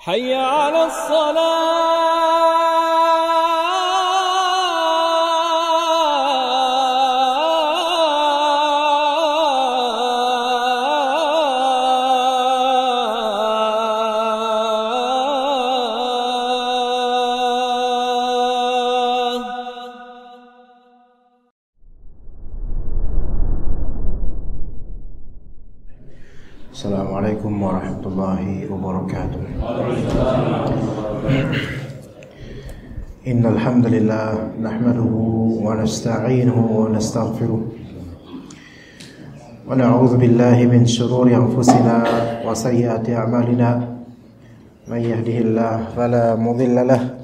حي على Assalamualaikum warahmatullahi wabarakatuh. Innal hamdalillah nahmaduhu wa nasta'inuhu wa nastaghfiruh wa na'udzu billahi min shururi anfusina wa sayyiati a'malina. May yahdihillahu fala mudilla lahu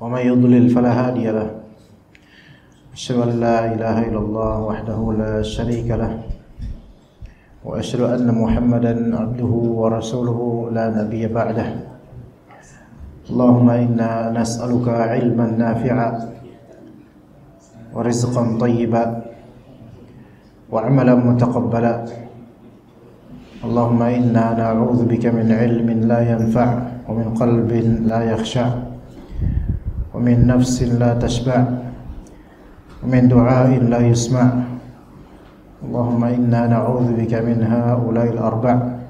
wa may yudlil fala hadiya lahu. Asyhadu an la ilaha illallah wahdahu la syarika lahu wa asyhadu anna Muhammadan abduhu wa rasuluhu la nabiyya ba'dah. Allahumma inna nas'aluka ilman nafi'a wa rizqan tayyiba wa amalan mutaqabbala. Allahumma inna na'udzu bika min ilmin la yanfa' wa min qalbin la yakhsha' wa min nafsin la tashba' wa min du'ain la yusma'. Allahumma inna na'udzu bika min haula'il arba'.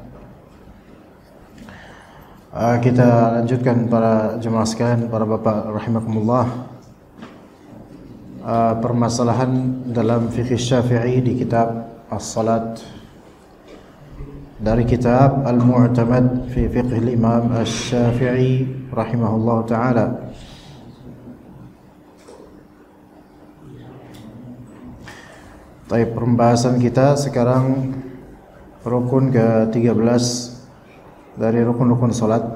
Kita lanjutkan para jemaah sekalian, para bapak rahimakumullah, permasalahan dalam fikih Syafi'i di kitab As-Salat dari kitab Al-Mu'tamad fi Fiqh al-Imam Asy-Syafi'i rahimahullahu taala. Baik, pembahasan kita sekarang rukun ke-13 dari rukun-rukun salat.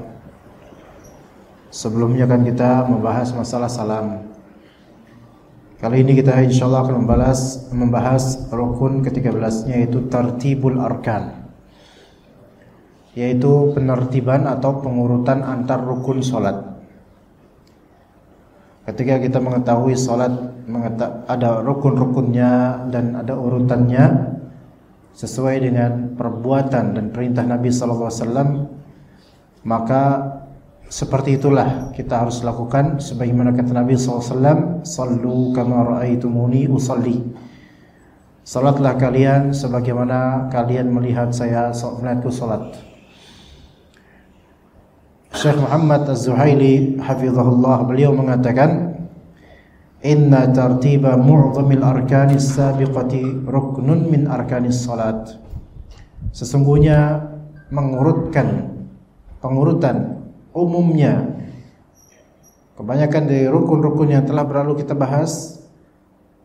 Sebelumnya kan kita membahas masalah salam. Kali ini kita insyaallah akan membahas rukun ke-13, yaitu tartibul arkan, yaitu penertiban atau pengurutan antar rukun salat. Ketika kita mengetahui salat ada rukun-rukunnya dan ada urutannya sesuai dengan perbuatan dan perintah Nabi sallallahu alaihi wasallam, maka seperti itulah kita harus lakukan sebagaimana kata Nabi sallallahu alaihi wasallam, "Shallu kama raaitumuni usalli." Salatlah kalian sebagaimana kalian melihat saya melihatku salat. Syekh Muhammad Az-Zuhaili hafizahullah, beliau mengatakan, inna tartiba mu'zamil arkanis sabiqati ruknun min arkanis salat. Sesungguhnya pengurutan umumnya, kebanyakan dari rukun-rukun yang telah berlalu kita bahas,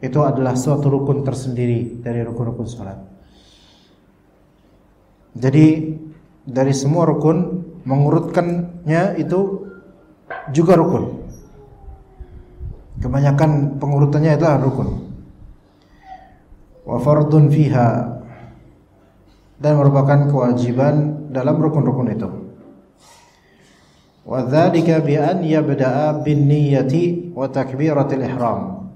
itu adalah suatu rukun tersendiri dari rukun-rukun salat. Jadi dari semua rukun, mengurutkannya itu juga rukun. Kebanyakan pengurutannya adalah rukun. Wa fardun fiha, dan merupakan kewajiban dalam rukun-rukun itu. Wa dzalika bi an yabda'a bin niyyati wa takbiratil ihram.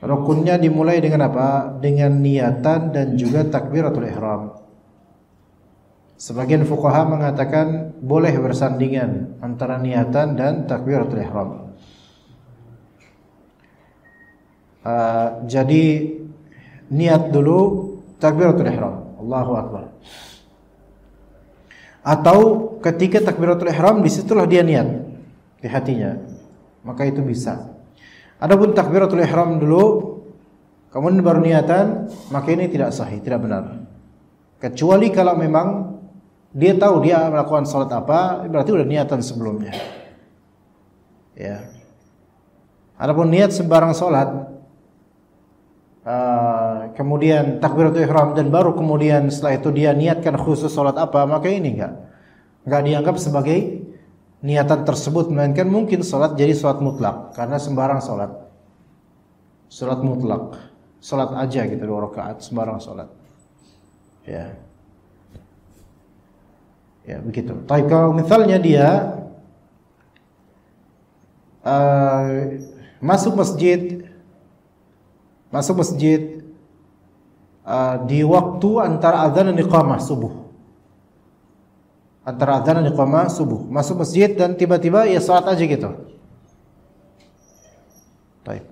Rukunnya dimulai dengan apa? Dengan niatan dan juga takbiratul ihram. Sebagian fuqaha mengatakan boleh bersandingan antara niatan dan takbiratul ihram. Jadi niat dulu, takbiratul ihram, Allahu akbar. Atau ketika takbiratul ihram disitulah dia niat di hatinya, maka itu bisa. Adapun takbiratul ihram dulu kemudian baru niatan, maka ini tidak sahih, tidak benar. Kecuali kalau memang dia tahu dia melakukan salat apa, berarti udah niatan sebelumnya. Ya. Adapun niat sembarang salat, kemudian takbiratul ihram dan baru kemudian setelah itu dia niatkan khusus salat apa, maka ini enggak dianggap sebagai niatan tersebut, melainkan mungkin salat jadi salat mutlak karena sembarang salat. Salat mutlak, salat aja gitu 2 rakaat sembarang salat. Ya. Ya, begitu. Tapi kalau misalnya dia masuk masjid di waktu antara azan dan iqamah subuh. Antara adzan dan iqamah subuh. Masuk masjid dan tiba-tiba ya salat aja gitu. Baik.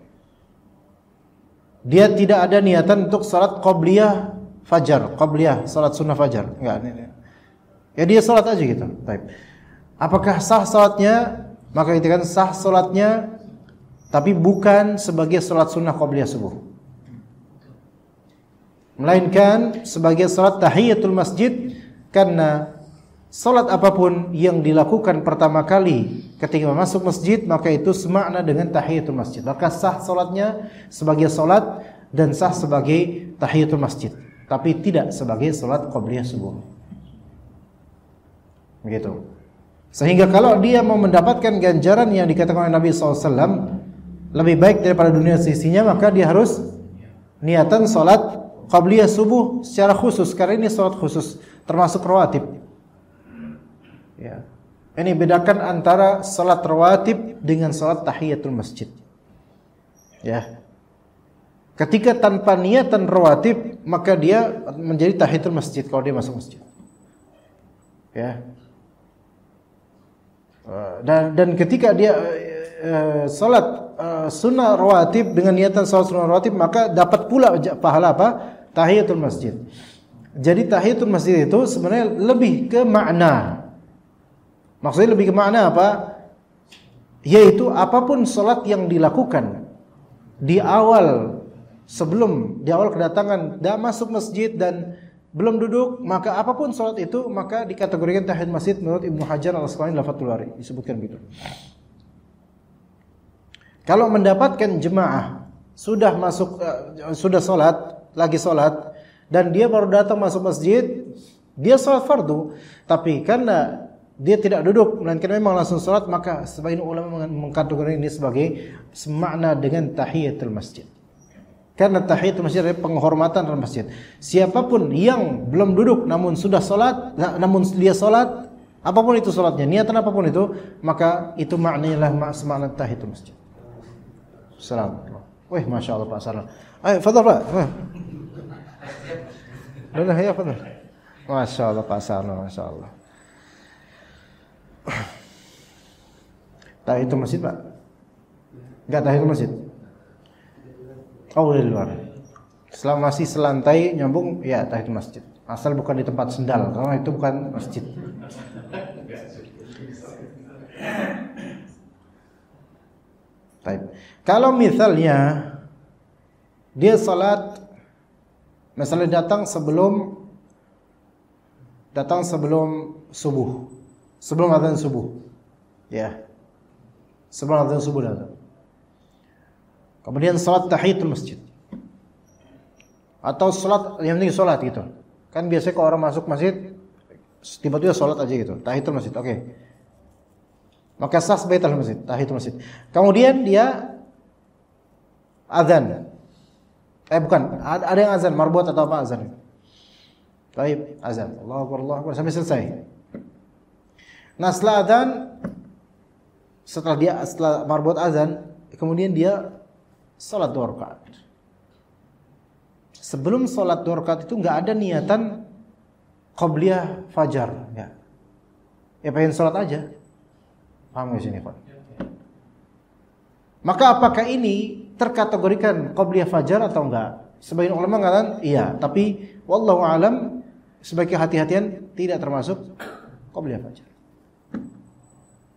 Dia tidak ada niatan untuk salat qabliyah fajar, qabliyah salat sunnah fajar. Enggak. Ya dia salat aja gitu. Baik. Apakah sah salatnya? Maka dikatakan sah salatnya, tapi bukan sebagai salat sunnah qabliyah subuh, melainkan sebagai salat tahiyatul masjid, karena salat apapun yang dilakukan pertama kali ketika masuk masjid maka itu semakna dengan tahiyatul masjid. Maka sah salatnya sebagai salat dan sah sebagai tahiyatul masjid, tapi tidak sebagai salat qabliyah subuh. Begitu. Sehingga kalau dia mau mendapatkan ganjaran yang dikatakan oleh Nabi SAW lebih baik daripada dunia sisinya, maka dia harus niatan salat qabliyah subuh secara khusus, karena ini salat khusus termasuk rawatib. Ya. Ini bedakan antara salat rawatib dengan salat tahiyatul masjid. Ya. Ketika tanpa niatan rawatib, maka dia menjadi tahiyatul masjid kalau dia masuk masjid. Ya. Dan ketika dia salat sunnah rawatib dengan niatan salat sunnah rawatib, maka dapat pula pahala apa? Tahiyatul masjid. Jadi tahiyatul masjid itu sebenarnya lebih ke makna. Maksudnya lebih ke makna apa? Yaitu apapun salat yang dilakukan di awal kedatangan dan masuk masjid dan belum duduk, maka apapun salat itu maka dikategorikan tahiyat masjid menurut Ibnu Hajar Al-Asqalani dalam Fathul Bari disebutkan begitu. Kalau mendapatkan jemaah sudah masuk sudah salat, lagi salat dan dia baru datang masuk masjid, dia salat fardu, tapi karena dia tidak duduk melainkan memang langsung salat, maka sebagian ulama mengkategorikan ini sebagai semakna dengan tahiyatul masjid. Karena tahiyatul masjid adalah penghormatan dalam masjid. Siapapun yang belum duduk namun sudah salat, namun dia salat, apapun itu salatnya, niatan apapun itu, maka itu maknanya semakna tahiyatul masjid. Assalamualaikum. Wih, Masya Allah Pak Sarno. Ayo, fadhal Pak. Ya, fadhal. Masya Allah Pak Sarno, Masya Allah. Tahiyatul masjid Pak? Enggak tahiyatul masjid? Oh, dari luar. Selama masih selantai nyambung, ya tahiyatul masjid. Asal bukan di tempat sendal, karena itu bukan masjid. Baik. Kalau misalnya dia salat, misalnya datang sebelum subuh, sebelum azan subuh, ya, sebelum azan subuh datang. Kemudian salat tahiyatul masjid. Atau salat, yang penting salat gitu. Kan biasanya kalau orang masuk masjid tiba-tiba salat aja gitu, tahiyatul masjid. Oke. Maka sah sebagai tahiyatul masjid. Kemudian dia azan. Bukan, ada yang azan marbut atau apa azan? Baik, azan. Allahu Akbar, Allahu Akbar sampai selesai. Nah, setelah azan, setelah marbut azan, kemudian dia salat 2 rakaat. Sebelum salat 2 rakaat itu enggak ada niatan qabliyah fajar, ya. Ya pengen salat aja. Paham enggak sini, Pak? Maka apakah ini terkategorikan qabliyah fajar atau enggak? Sebagian ulama mengatakan iya, tapi wallahu alam sebagai hati-hatian tidak termasuk qabliyah fajar.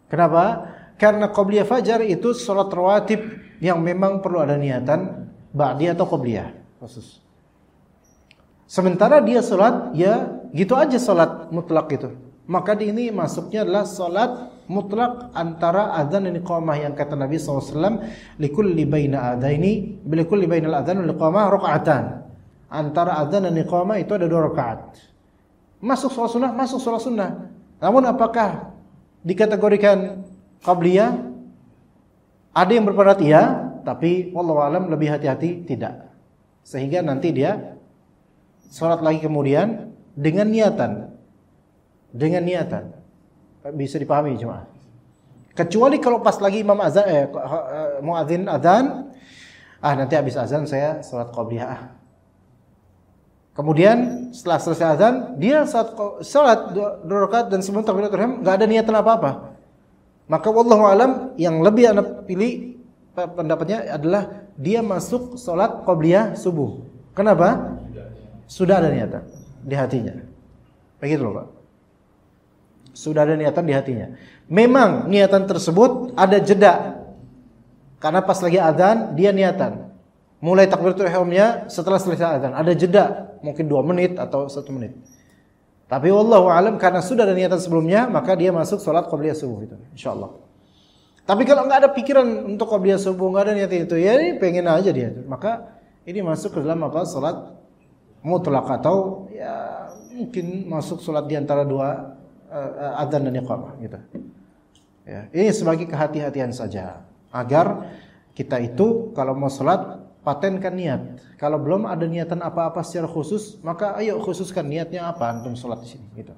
Kenapa? Karena qabliyah fajar itu salat rawatib yang memang perlu ada niatan ba'diyah atau qabliyah khusus. Sementara dia salat ya gitu aja salat mutlak gitu. Maka di ini masuknya adalah salat mutlak antara azan dan iqamah yang kata Nabi SAW, likulli baina adaini bilikulli bainal adzan wal iqamah rakaatan. Antara azan dan iqamah itu ada 2 rakaat. Masuk salat sunnah. Namun apakah dikategorikan qabliyah? Ada yang berpendapat iya, tapi wallahu alam lebih hati-hati tidak. Sehingga nanti dia salat lagi kemudian dengan niatan. Bisa dipahami jemaah. Kecuali kalau pas lagi imam azan muadzin azan, nanti habis azan saya salat qabliyah. Kemudian setelah selesai azan, dia saat salat 2 rakaat dan sebelum takbiratul ihram enggak ada niatan apa-apa. Maka wallahu alam yang lebih anak pilih pendapatnya adalah dia masuk salat qabliyah subuh. Kenapa? Sudah ada niatan di hatinya. Begitu loh, Pak. Sudah ada niatan di hatinya. Memang niatan tersebut ada jeda. Karena pas lagi azan dia niatan. Mulai takbiratul ihramnya setelah selesai azan, ada jeda, mungkin 2 menit atau 1 menit. Tapi wallahu alam karena sudah ada niatan sebelumnya, maka dia masuk salat qabliyah subuh itu, insyaallah. Tapi kalau enggak ada pikiran untuk qabliyah subuh, enggak ada niatan itu, ya ini pengen aja dia, maka ini masuk ke dalam apa? Salat mutlak atau ya mungkin masuk salat di antara 2 azan dan iqamah gitu. Ya, ini sebagai kehati-hatian saja agar kita itu kalau mau salat patenkan niat. Kalau belum ada niatan apa-apa secara khusus, maka ayo khususkan niatnya apa antum salat di sini gitu.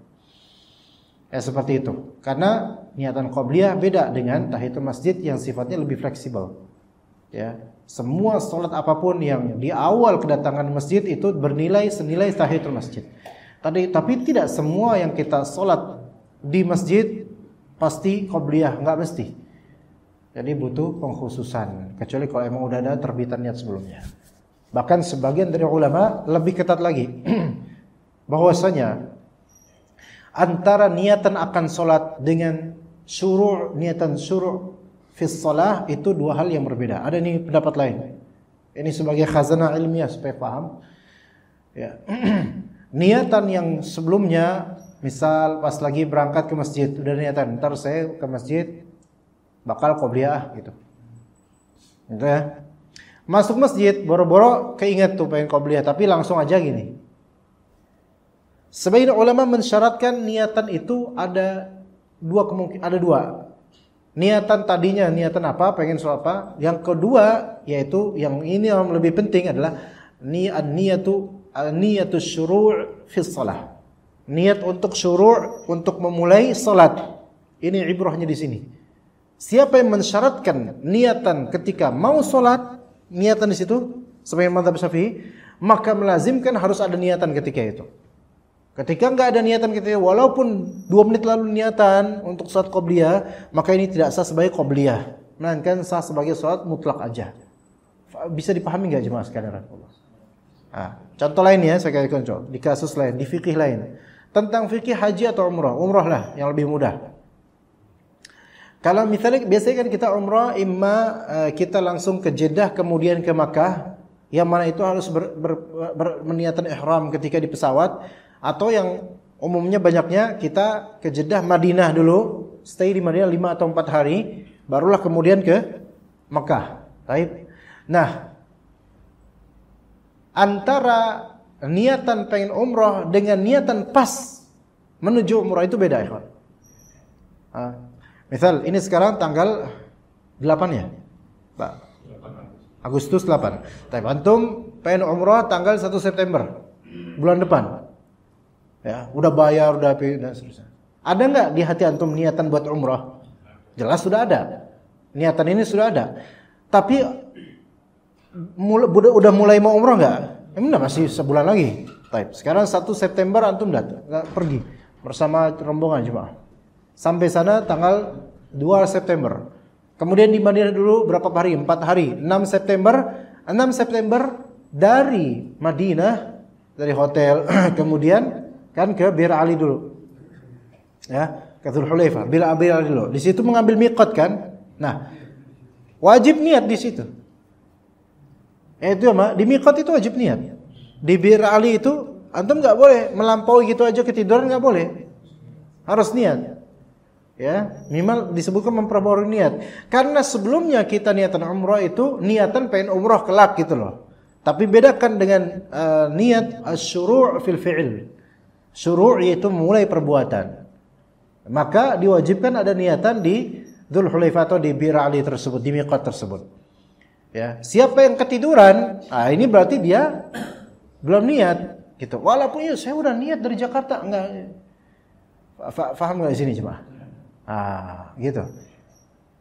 Ya seperti itu. Karena niatan qabliyah beda dengan tahiyatul masjid yang sifatnya lebih fleksibel. Ya, semua salat apapun yang di awal kedatangan masjid itu bernilai senilai tahiyatul masjid. Tapi tidak semua yang kita salat di masjid pasti qabliyah, enggak mesti. Jadi butuh pengkhususan, kecuali kalau emang udah ada terbitan niat sebelumnya. Bahkan sebagian dari ulama lebih ketat lagi, bahwasanya antara niatan akan sholat dengan niatan syuru' fi shalah itu 2 hal yang berbeda. Ada nih pendapat lain. Ini sebagai khazanah ilmiah supaya paham. Ya. Niatan yang sebelumnya, misal pas lagi berangkat ke masjid, udah niatan, ntar saya ke masjid bakal qabliyah gitu. Gitu ya. Masuk masjid boro-boro keinget tuh pengen qabliyah tapi langsung aja gini. Sebagian ulama mensyaratkan niatan itu ada 2 kemungkinan, ada 2. Niatan tadinya niatan apa, pengen sholat apa. Yang kedua yaitu yang ini yang lebih penting adalah niyatu syuru' fi shalah. Niat untuk syuru', untuk memulai salat. Ini ibrahnya di sini. Siapa yang mensyaratkan niatan ketika mau sholat, niatan di situ, sebagai mazhab Syafi'i, maka melazimkan harus ada niatan ketika itu. Ketika enggak ada niatan ketika, walaupun 2 menit lalu niatan untuk sholat qabliyah, maka ini tidak sah sebagai qabliyah, melainkan sah sebagai sholat mutlak aja. Bisa dipahami enggak jemaah sekalian? Contoh lain ya, saya kasih contoh di kasus lain, di fikih lain, tentang fikih haji atau umrah. Umrah lah yang lebih mudah. Kalau misalnya biasanya kan kita umrah imma kita langsung ke Jeddah kemudian ke Makkah, yang mana itu harus berniatan ihram ketika di pesawat, atau yang umumnya banyaknya kita ke Jeddah Madinah dulu, stay di Madinah 5 atau 4 hari, barulah kemudian ke Makkah. Baik. Nah, antara niatan pengen umrah dengan niatan pas menuju umrah itu beda, ikhwan. Misal ini sekarang tanggal 8 ya, Pak? Agustus 8. Tapi antum pengen umrah tanggal 1 September bulan depan. Ya, udah bayar, udah selesai. Ada enggak di hati antum niatan buat umrah? Jelas sudah ada. Niatan ini sudah ada. Tapi udah mulai mau umrah enggak? Emang masih sebulan lagi. Baik. Sekarang 1 September antum datang, pergi bersama rombongan jemaah. Sampai sana tanggal 2 September. Kemudian di Madinah dulu berapa hari? 4 hari. 6 September dari Madinah, dari hotel kemudian kan ke Bir Ali dulu. Ya, ke Dzul Hulaifah, Bir Ali dulu. Di situ mengambil miqat kan? Nah, wajib niat di situ. Itu di miqat itu wajib niat. Di Bir Ali itu antum enggak boleh melampaui gitu aja ketiduran, enggak boleh. Harus niat. Ya, minimal disebutkan memperbarui niat. Karena sebelumnya kita niatan umrah itu niatan pengen umrah kelak gitu loh. Tapi bedakan dengan niat asyuru' fil fi'il. Syuru' yaitu memulai perbuatan. Maka diwajibkan ada niatan di Dzul Hulaifah atau di Bir Ali tersebut, di miqat tersebut. Ya, siapa yang ketiduran, ini berarti dia belum niat gitu. Walaupun ya saya udah niat dari Jakarta, enggak. Faham enggak di sini jemaah? Gitu.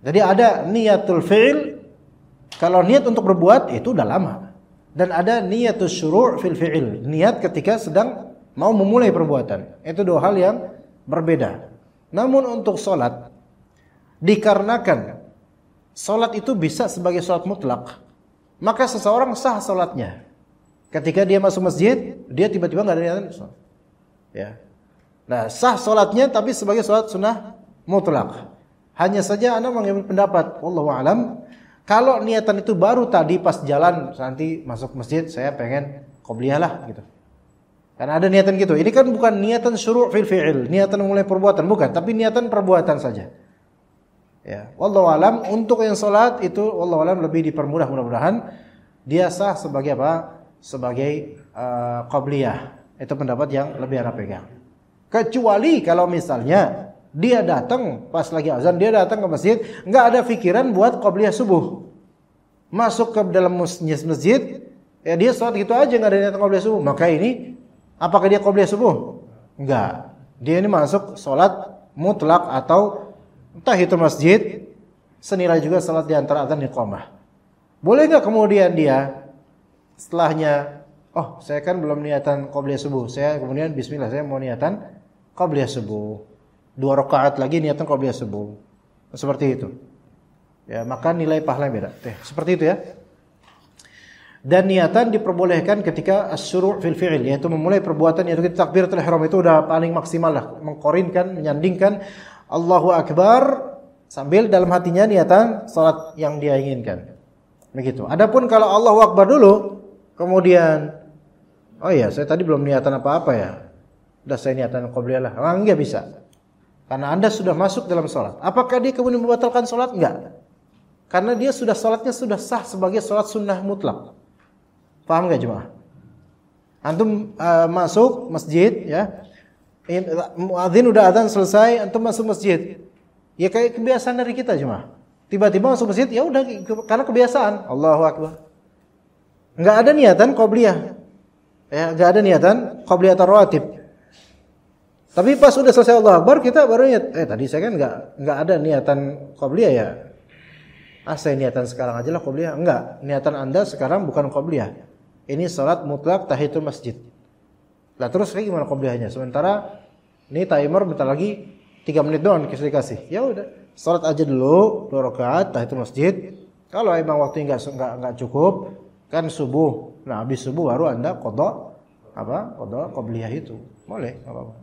Jadi ada niatul fi'il. Kalau niat untuk berbuat itu udah lama. Dan ada niatus syuru' fil fi'il, niat ketika sedang mau memulai perbuatan. Itu dua hal yang berbeda. Namun untuk salat, dikarenakan salat itu bisa sebagai salat mutlak, maka seseorang sah salatnya. Ketika dia masuk masjid, dia tiba-tiba enggak ada niatan salat. Ya. Nah, sah salatnya tapi sebagai salat sunnah mutlak. Hanya saja ana mengambil pendapat, wallahu alam, kalau niatan itu baru tadi pas jalan nanti masuk masjid saya pengen qobliyah lah gitu. Karena ada niatan gitu. Ini kan bukan niatan syuru' fil fi'il, niatan memulai perbuatan bukan, tapi niatan perbuatan saja. Ya, wallahu alam, untuk yang salat itu wallahu alam lebih dipermudah, mudah-mudahan dia sah sebagai apa? Sebagai qobliyah. Itu pendapat yang lebih ana pegang. Kecuali kalau misalnya dia datang pas lagi azan, dia datang ke masjid, enggak ada pikiran buat qobliyah subuh. Masuk ke dalam masjid, ya dia salat gitu aja enggak ada niatan qobliyah subuh. Maka ini apakah dia qobliyah subuh? Enggak. Dia ini masuk salat mutlak atau tahiyatul masjid, senilai juga salat di antara azan dan iqamah. Boleh enggak kemudian dia setelahnya, oh saya kan belum niatan qobliyah subuh, saya kemudian bismillah saya mau niatan qobliyah subuh. 2 rakaat lagi niatan qobliyah subuh. Seperti itu. Ya, maka nilai pahala beda. Seperti itu ya. Dan niatan diperbolehkan ketika as-syuru' fil fi'il, yaitu memulai perbuatan, yaitu takbiratul ihram, itu udah paling maksimal lah, mengkorinkan, menyandingkan Allahu Akbar sambil dalam hatinya niatan salat yang dia inginkan. Begitu. Adapun kalau Allahu Akbar dulu, kemudian oh iya, saya tadi belum niatan apa-apa ya. Udah saya niatan qobliyah lah. Enggak bisa. Karena Anda sudah masuk dalam salat. Apakah dia kemudian membatalkan salat? Enggak. Karena dia sudah salatnya sudah sah sebagai salat sunnah mutlak. Paham enggak jemaah? Antum masuk masjid ya. Muadzin udah azan selesai, antum masuk masjid. Ya kayak kebiasaan dari kita jemaah. Tiba-tiba masuk masjid, ya udah karena kebiasaan. Allahu Akbar. Enggak ada niatan qobliyah. Ya, enggak ada niatan qobliyah atau rawatib. Tapi pas sudah selesai Allahu Akbar, kita baru ingat, tadi saya kan enggak ada niatan qobliyah ya. Saya niatan sekarang aja lah qobliyah. Enggak, niatan Anda sekarang bukan qobliyah. Ini salat mutlak tahiyatul masjid. Lah terus kayak gimana qobliyahnya? Sementara ini timer bentar lagi 3 menit doang dikasih. Ya udah, salat aja dulu 2 rakaat tahiyatul masjid. Kalau emang waktunya enggak cukup, kan subuh. Nah, habis subuh baru Anda qada qobliyah itu. Boleh, enggak apa-apa.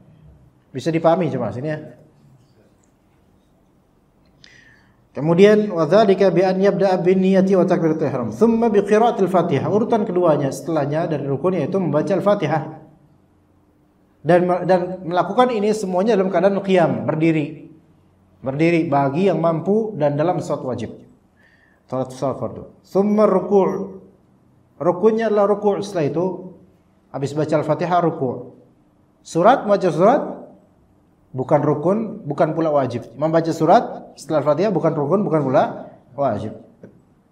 Bisa dipahami cuma sini ya. Kemudian wadzalika bi an yabda'a bin niyati wa takbiratul ihram, thumma bi qira'atil Fatihah. Urutan keduanya setelahnya dari rukun yaitu membaca Al-Fatihah. Dan melakukan ini semuanya dalam keadaan qiyam, berdiri. Berdiri bagi yang mampu dan dalam salat wajib. Salat fardu. Thumma ruku'. Rukunnya adalah ruku', setelah itu habis baca Al-Fatihah ruku'. Surat, baca surat bukan rukun, bukan pula wajib. Membaca surat setelah Al-Fatihah bukan rukun, bukan pula wajib.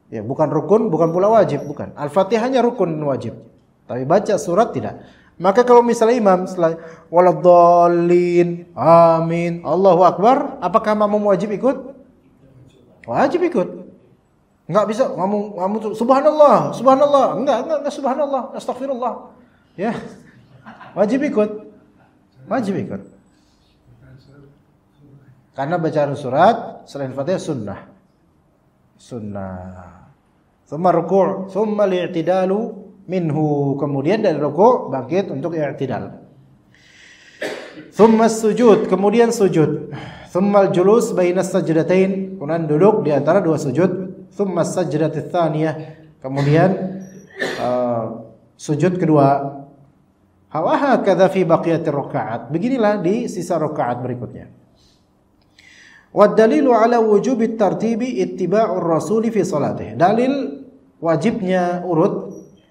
Ya, bukan rukun, bukan pula wajib, bukan. Al-Fatihahnya rukun dan wajib. Tapi baca surat tidak. Maka kalau misalnya imam setelah waladhdallin, amin, Allahu Akbar, apakah makmum wajib ikut? Wajib ikut. Enggak bisa makmum subhanallah, subhanallah. Enggak subhanallah, astagfirullah. Ya. Wajib ikut. Wajib ikut. Karena bacaan surat selain Fatihah sunnah. Tsumma ruku', tsumma li'tidalu minhu. Kemudian dari ruku' bangkit untuk i'tidal. Tsumma sujud, kemudian sujud. Tsumma al-julus baina as-sajdatain, kemudian duduk di antara dua sujud. Tsumma as-sajdatu tsaniyah, kemudian sujud kedua. Wa hakadha fi baqiyatir rakaat. Beginilah di sisa rakaat berikutnya. Wad-dalilu ala wujubit tartibi ittiba'ur rasuli fi salatih. Dalil wajibnya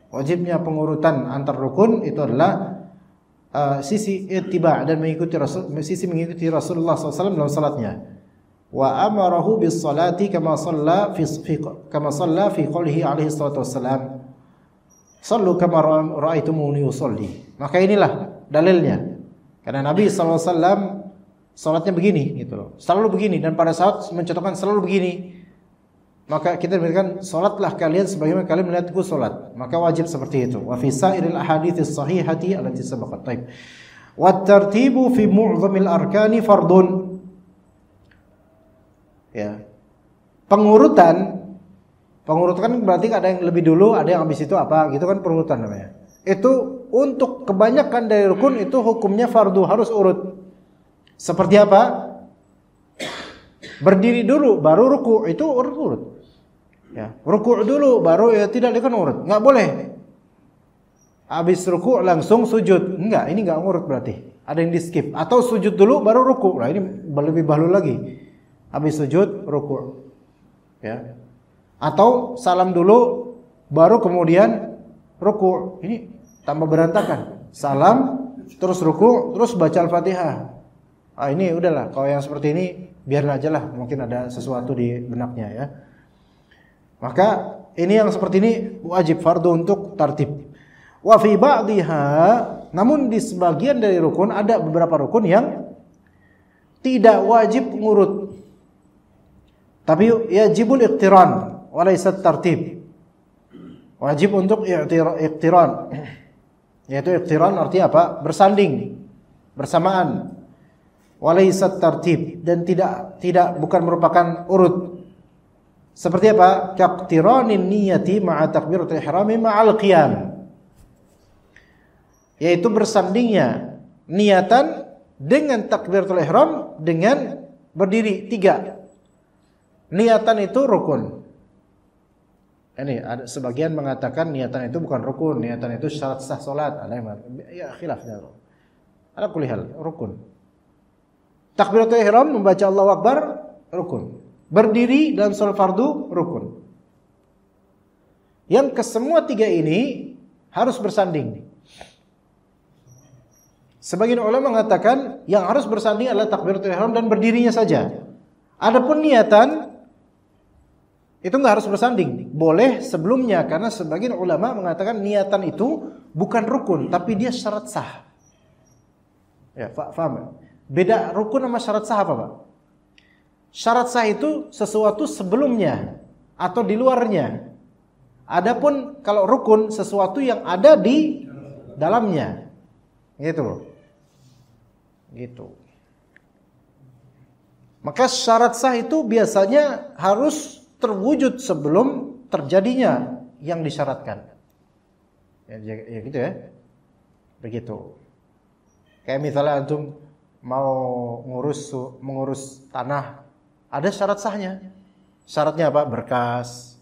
wajibnya pengurutan antar rukun itu adalah sisi ittiba' dan mengikuti Rasulullah SAW dalam salatnya. Wa amarahu bis salati kama shalla fi qoulihi alaihi salatu wassalam. Sallu kama ra'aitumuni usolli. Maka inilah dalilnya. Karena Nabi SAW salatnya begini gitu loh. Selalu begini, dan pada saat mencontohkan selalu begini. maka kita diberikan salatlah kalian sebagaimana kalian melihatku salat. Maka wajib seperti itu. Wa fi sa'iril ahadits sahihati allati sabaqat. Baik. Wa tartibu fi mu'dhamil arkani fardun. Ya. Pengurutan berarti ada yang lebih dulu, ada yang habis itu apa, gitu kan pengurutan namanya. Itu untuk kebanyakan dari rukun itu hukumnya fardu, harus urut. Seperti apa? Berdiri dulu baru ruku, itu urut-urut. Ya, ruku dulu baru ya tidak akan urut. Enggak boleh. Habis ruku langsung sujud. Enggak, ini enggak urut berarti. Ada yang di-skip atau sujud dulu baru ruku. Nah, ini lebih bahlul lagi. Habis sujud ruku. Ya. Atau salam dulu baru kemudian ruku. Ini tambah berantakan. Salam terus ruku, terus baca Al-Fatihah. Ah, ini udahlah, kalau yang seperti ini biarin aja lah, mungkin ada sesuatu di benaknya ya. Maka ini yang seperti ini wajib fardu untuk tartib. Wa fi ba'dihha, namun di sebagian dari rukun ada beberapa rukun yang tidak wajib ngurut. Tapi yajibul iqtiran wa laysa tartib. Wajib untuk iqtiran. Yaitu iqtiran artinya apa? Bersanding, bersamaan. Wa laysa tartib, dan tidak bukan merupakan urut. Seperti apa? Kaqtiranin niyati ma'a takbiratul ihrami ma'al qiyam. Yaitu bersandingnya niatan dengan takbiratul ihram dengan berdiri 3. Niatan itu rukun. Ini ada sebagian mengatakan niatan itu bukan rukun, niatan itu syarat sah salat. Ada yang ya khilafnya. Ala kulli hal rukun. Takbiratul ihram membaca Allahu Akbar rukun. Berdiri dalam salat fardu rukun. Yang kesemua 3 ini harus bersanding. Sebagian ulama mengatakan yang harus bersanding adalah takbiratul ihram dan berdirinya saja. Adapun niatan itu enggak harus bersanding, boleh sebelumnya, karena sebagian ulama mengatakan niatan itu bukan rukun tapi dia syarat sah. Ya, paham? Beda rukun sama syarat sah apa, Pak? Syarat sah itu sesuatu sebelumnya atau di luarnya. Adapun kalau rukun sesuatu yang ada di dalamnya. Gitu. Gitu. Maka syarat sah itu biasanya harus terwujud sebelum terjadinya yang disyaratkan. Ya gitu ya. Begitu. Kayak misalnya antum mau mengurus tanah, ada syarat sahnya. Syaratnya apa? Berkas.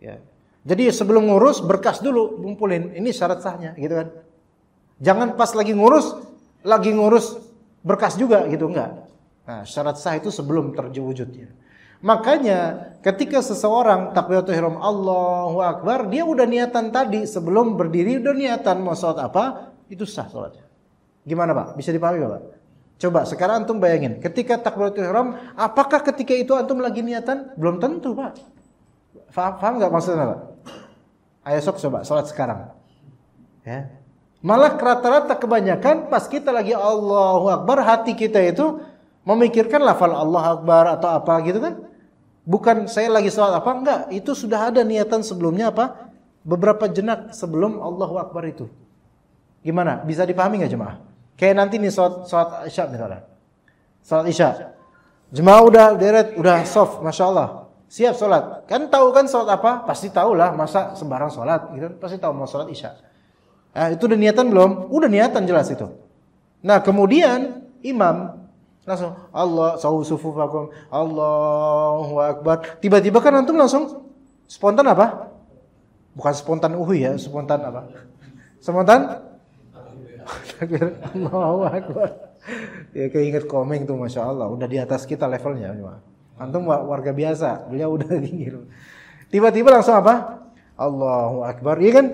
Ya. Jadi sebelum ngurus berkas dulu ngumpulin. Ini syarat sahnya, gitu kan? Jangan pas lagi ngurus berkas juga, gitu enggak. Nah, syarat sah itu sebelum terwujudnya. Makanya ketika seseorang takbiratul ihram Allahu Akbar, dia udah niatan tadi sebelum berdiri, udah niatan mau salat apa, itu sah salatnya. Gimana, Pak? Bisa dipahami enggak, Pak? Coba sekarang antum bayangin, ketika takbiratul ihram, apakah ketika itu antum lagi niatan? Belum tentu, Pak. Paham enggak maksudnya, Pak? Ayo sok coba salat sekarang. Ya. Malah rata-rata kebanyakan pas kita lagi Allahu Akbar, hati kita itu memikirkan lafal Allah Akbar atau apa gitu kan? Bukan saya lagi salat apa, enggak, itu sudah ada niatan sebelumnya apa? Beberapa jenak sebelum Allahu Akbar itu. Gimana? Bisa dipahami enggak jemaah? Kayak nanti nih salat Isya misalnya. Salat Isya. Jemaah udah deret, udah soft, Masya Allah. Siap salat. Kan tahu kan salat apa? Pasti tahu lah, masa sembarang salat gitu. Pasti tahu mau salat Isya. Itu udah niatan belum? Udah niatan jelas itu. Nah, kemudian imam langsung Allah sawu sufufakum Allahu Akbar. Tiba-tiba kan antum langsung spontan apa? Bukan spontan ya, spontan apa? Spontan takbir Allahu Akbar. Ya kayak ingat komeng tuh, Masya Allah. Udah di atas kita levelnya. Antum warga biasa, beliau udah tinggi. Tiba-tiba langsung apa? Allahu Akbar. Iya kan?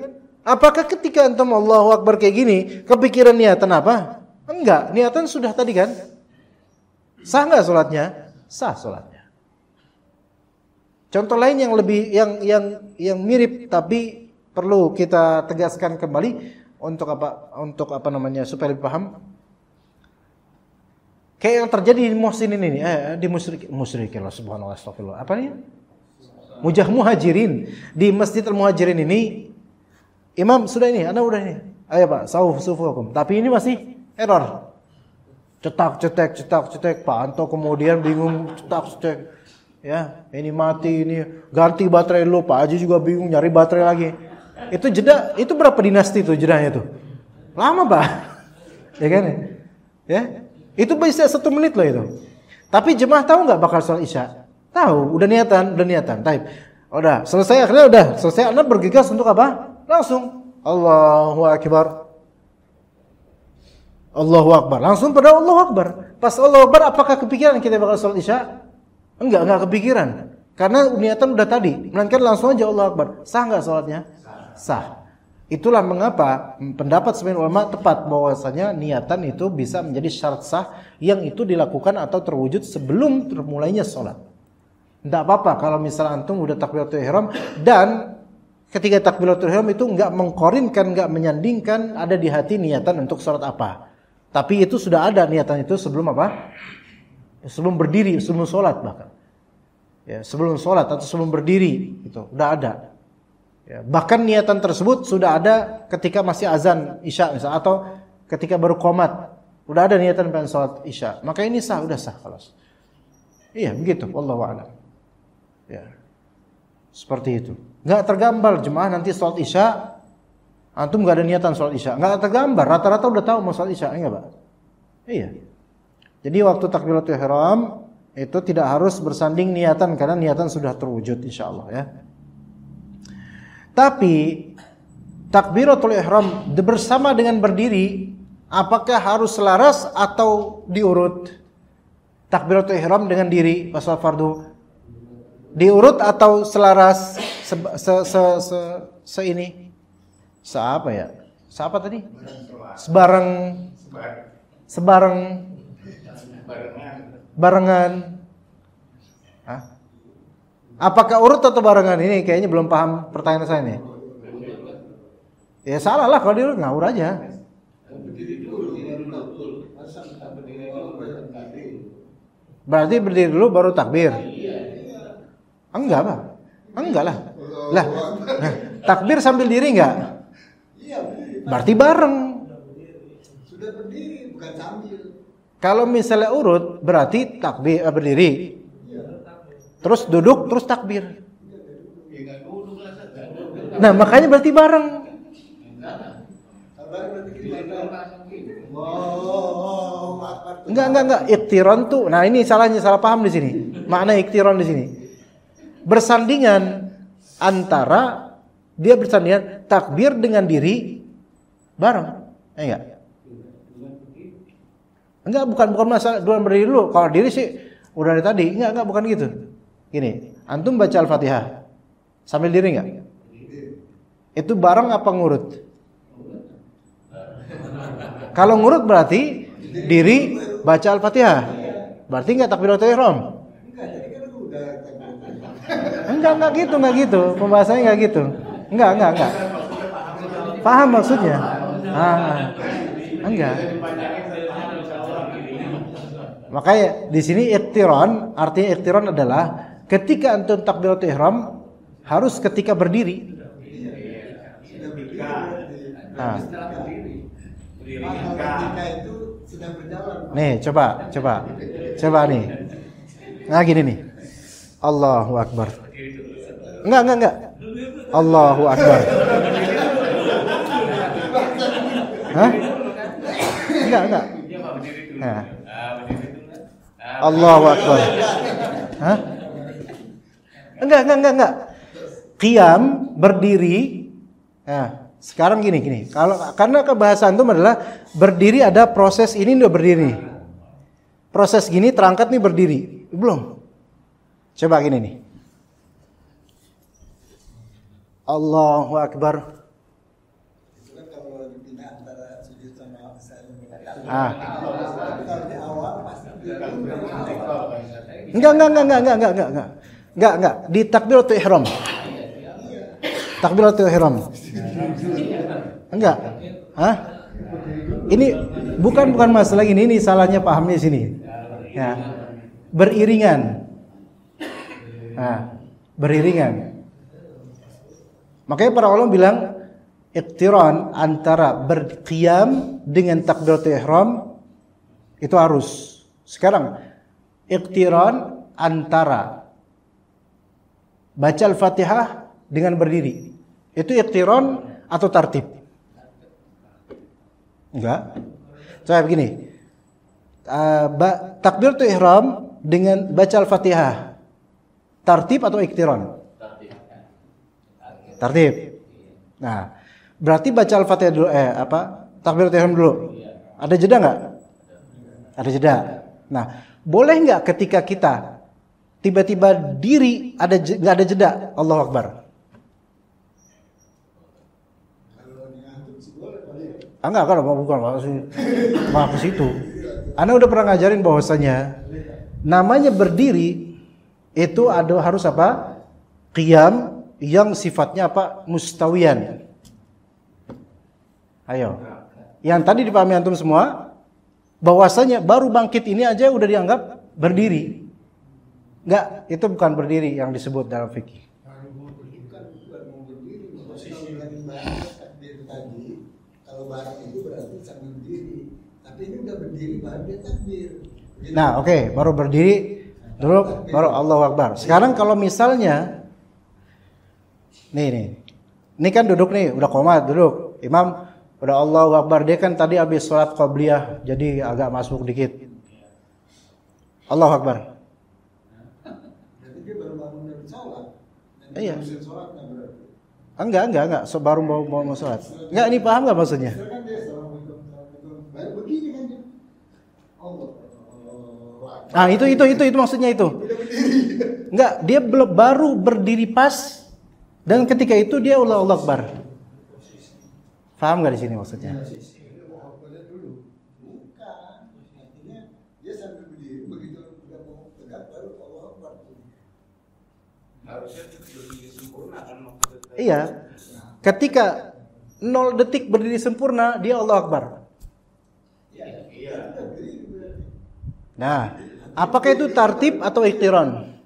Apakah ketika antum Allahu Akbar kayak gini, kepikiran niatan apa? Enggak, niatan sudah tadi kan? Sah enggak salatnya? Sah salatnya. Contoh lain yang lebih yang mirip tapi perlu kita tegaskan kembali untuk apa namanya supaya lebih paham. Kayak yang terjadi di muhsinin ini, di musyrikin Allah subhanallah astagfirullah. Apa nih? Muhajirin. Di Masjid Al-Muhajirin ini, imam sudah ini, Anda udah ini. Ayo Pak, sufukum. Tapi ini masih error. Cetak, Pak Anto kemudian bingung cetak. Ya, ini mati, ini ganti baterai dulu. Pak Haji juga bingung nyari baterai lagi. Itu jeda, itu berapa dinasti itu jedanya itu? Lama Pak. Ya kan? Ya, itu bisa 1 menit loh itu. Tapi jemaah tahu nggak bakal sholat isya? Tahu, udah niatan. Taib. Udah, selesai akhirnya udah selesai. Anda bergegas untuk apa? Langsung Allahu Akbar. Langsung pada Allahu Akbar. Pas Allahu Akbar, apakah kepikiran kita bakal sholat isya? Enggak kepikiran. Karena niatan udah tadi. Melainkan langsung aja Allahu Akbar. Sah nggak sholatnya? Sah. Itulah mengapa pendapat sebagian ulama tepat bahwasanya niatan itu bisa menjadi syarat sah yang itu dilakukan atau terwujud sebelum termulainya sholat. Tidak apa-apa kalau misalnya antum udah takbiratul ihram dan ketika takbiratul ihram itu enggak mengkorinkan, enggak menyandingkan ada di hati niatan untuk sholat apa. Tapi itu sudah ada niatan itu sebelum apa? Sebelum berdiri, sebelum sholat bahkan. Ya, sebelum sholat atau sebelum berdiri itu udah ada. Ya, bahkan niatan tersebut sudah ada ketika masih azan isya misalnya, atau ketika baru qomat udah ada niatan pengen sholat isya. Maka ini sah, udah sah kelas. Iya begitu, wallahu a'lam. Ya, seperti itu. Nggak tergambar jemaah nanti sholat isya, antum nggak ada niatan sholat isya, nggak tergambar. Rata-rata udah tahu mau sholat isya, enggak Pak? Iya. Jadi waktu takbiratul ihram itu tidak harus bersanding niatan karena niatan sudah terwujud insyaallah ya. Tapi takbiratul ihram bersama dengan berdiri apakah harus selaras atau diurut? Takbiratul ihram dengan diri pas salat fardu diurut atau selaras ini? Apa ya? Apa tadi? Barengan. Hah? Apakah urut atau barengan? Ini kayaknya belum paham pertanyaan saya nih. Ya salah lah kalau diurut, ngawur aja. Berarti berdiri dulu baru takbir. Enggak Pak. Enggak lah. Lah, takbir sambil diri enggak? Berarti bareng. Sudah berdiri bukan sambil. Kalau misalnya urut berarti takbir berdiri. Terus duduk, terus takbir. Nah, makanya berarti bareng. Enggak. Iktiron tuh. Nah, ini salah paham di sini. Makna iktiron di sini. Bersandingan antara dia bersandingan takbir dengan diri bareng. Enggak, bukan masalah dua berdiri dulu. Kalau diri sih udah dari tadi. Enggak, bukan gitu. Gini, antum baca Al-Fatihah sambil diri enggak? Itu bareng apa ngurut? Kalau ngurut berarti diri baca Al-Fatihah. Berarti enggak takbiratul ihram? Enggak gitu. Pembahasannya enggak gitu. Enggak. Paham maksudnya? Enggak. Makanya di sini iktiron, artinya iktiron adalah ketika antum takbiratul ihram harus ketika berdiri. Nih, coba nih. Nah, gini nih. Allahu Akbar. Enggak. Allahu Akbar. Hah? Enggak. Nah. Allahu Akbar. Hah? Enggak. Qiyam, berdiri. Nah, sekarang gini. Karena kebahasan itu adalah berdiri ada proses ini udah berdiri. Proses gini terangkat nih berdiri. Belum. Coba gini nih. Allahu Akbar. Enggak. Di takbiratul ihram. Takbiratul ihram. Enggak. Hah? Ini bukan masalah ini salahnya pahamnya di sini. Ya. Beriringan. Nah, beriringan. Makanya para ulama bilang iqtiran antara berqiyam dengan takbiratul ihram itu harus. Sekarang iqtiran antara baca Al-Fatihah dengan berdiri. Itu iqtiran atau tartib? Enggak. Coba begini. Takbiratul ihram dengan baca Al-Fatihah. Tartib atau iqtiran? Tartib. Nah, berarti baca Al-Fatihah dulu takbiratul ihram dulu. Ada jeda enggak? Ada jeda. Nah, boleh enggak ketika kita tiba-tiba diri enggak ada jeda Allahu Akbar? Enggak, bukan maksud itu. Anda udah pernah ngajarin bahwasanya namanya berdiri itu harus apa? Qiyam yang sifatnya apa? Mustawiyan. Ayo. Yang tadi dipahami antum semua bahwasanya baru bangkit ini aja udah dianggap berdiri. Enggak, itu bukan berdiri yang disebut dalam fikih. Kalau barang itu berarti sambil berdiri, tapi ini udah berdiri baru dia takbir. Nah, oke, baru berdiri dulu baru Allahu Akbar. Sekarang kalau misalnya nih. Ini kan duduk nih, udah qomat duduk. Imam udah Allahu Akbar, dia kan tadi habis sholat qabliyah, jadi agak masuk dikit. Allahu Akbar. Jadi dia baru bangun dari sholat. Iya. Sholatnya berarti. Enggak. Baru mau sholat. Enggak, ini paham enggak maksudnya? Kan dia baru begini kan dia. Allah. Ah, itu maksudnya itu. Enggak, dia baru berdiri pas dan ketika itu dia Allahu Akbar. Paham enggak di sini maksudnya? Iya. Ketika 0 detik berdiri sempurna, dia Allahu Akbar. Nah, apakah itu tartib atau iqtiran?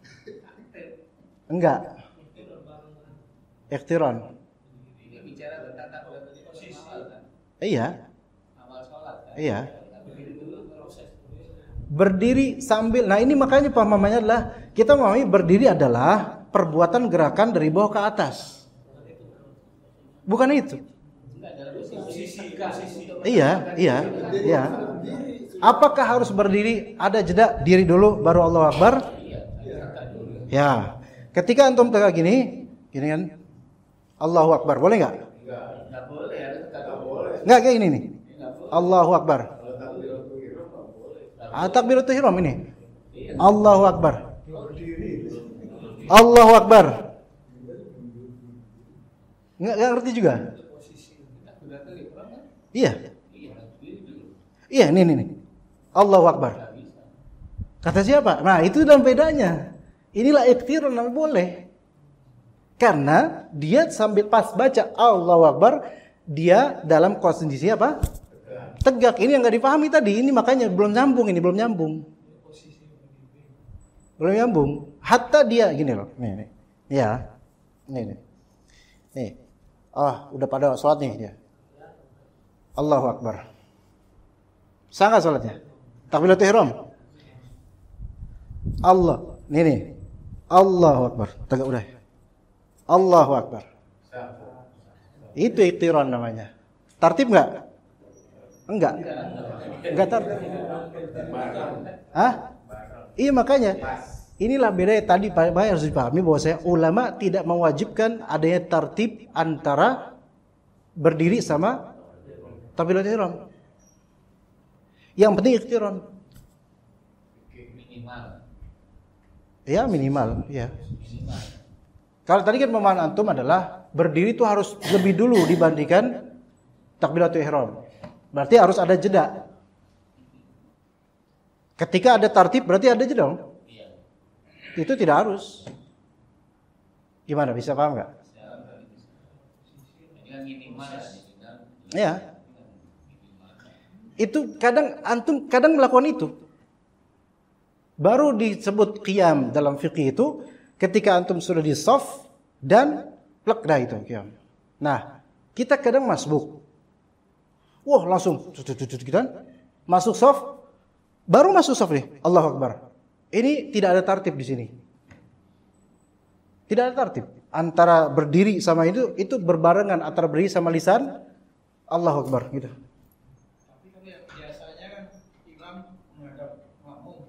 Enggak. Iqtiran. Iya. Iya. Berdiri sambil. Nah, ini makanya pemahamannya adalah kita memahami berdiri adalah perbuatan gerakan dari bawah ke atas. Bukan itu. Iya. Apakah harus berdiri? Ada jeda, diri dulu baru Allahu Akbar? Ya. Ketika antum tegak gini kan? Allahu Akbar, boleh enggak? Enggak boleh, enggak kayak gini nih. Allahu Akbar. Takbiratul ihram ini. Allahu Akbar. Allahu Akbar. Enggak ngerti juga? Iya. Iya, nih. Allahu Akbar. Kata siapa? Nah, itu dalam bedanya. Inilah iqtiran namanya boleh. Karena dia sambil pas baca Allahu Akbar, dia dalam kondisi apa? Tegak. Ini yang enggak dipahami tadi. Ini makanya belum nyambung. Belum nyambung. Hatta dia gini loh. Nih. Ya. Nih. Udah pada sholat nih dia. Allahu Akbar. Sah nggak sholatnya? Takbiratul ihram. Allah. Nih. Allahu Akbar. Tegak udah. Allahu Akbar. Itu iqtiran namanya. Tartib nggak? Enggak tartib. Hah? Iya makanya. Inilah bedanya tadi harus dipahami bahwa ulama tidak mewajibkan adanya tartib antara berdiri sama takbiratul ihram. Yang penting iqtiran. Minimal. Kalau tadi kan pemahaman antum adalah berdiri itu harus lebih dulu dibandingkan takbiratul ihram. Berarti harus ada jeda. Ketika ada tartib berarti ada jeda dong? Itu tidak harus. Gimana, bisa paham nggak? Ya. Itu antum kadang melakukan itu. Baru disebut qiyam dalam fikih itu Ketika antum sudah di soft dan plek dah itu. Nah, kita kadang masbuk. Wah, langsung kita masuk soft, baru masuk soft nih. Allahu Akbar. Ini tidak ada tartib di sini. Tidak ada tartib. Antara berdiri sama itu berbarengan antara berdiri sama lisan Allahu Akbar gitu. Tapi kan biasanya kan imam menghadap makmum,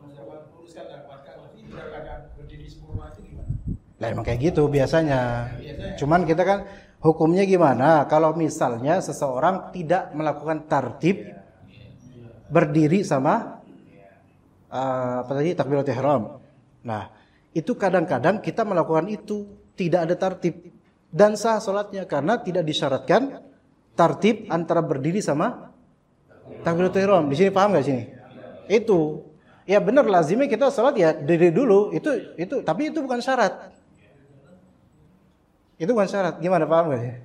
menghadap luruskan dan kuatkan. Tapi tidak keadaan berdiri sempurna itu gimana? Lah emang kayak gitu biasanya. Cuman kita kan hukumnya gimana? Kalau misalnya seseorang tidak melakukan tartib berdiri sama takbiratul ihram. Nah, itu kadang-kadang kita melakukan itu tidak ada tartib dan sah salatnya karena tidak disyaratkan tartib antara berdiri sama takbiratul ihram. Di sini paham enggak sini? Itu. Ya benar lazimnya kita salat ya diri dulu, itu tapi itu bukan syarat. Itu bukan syarat. Gimana paham enggak sih?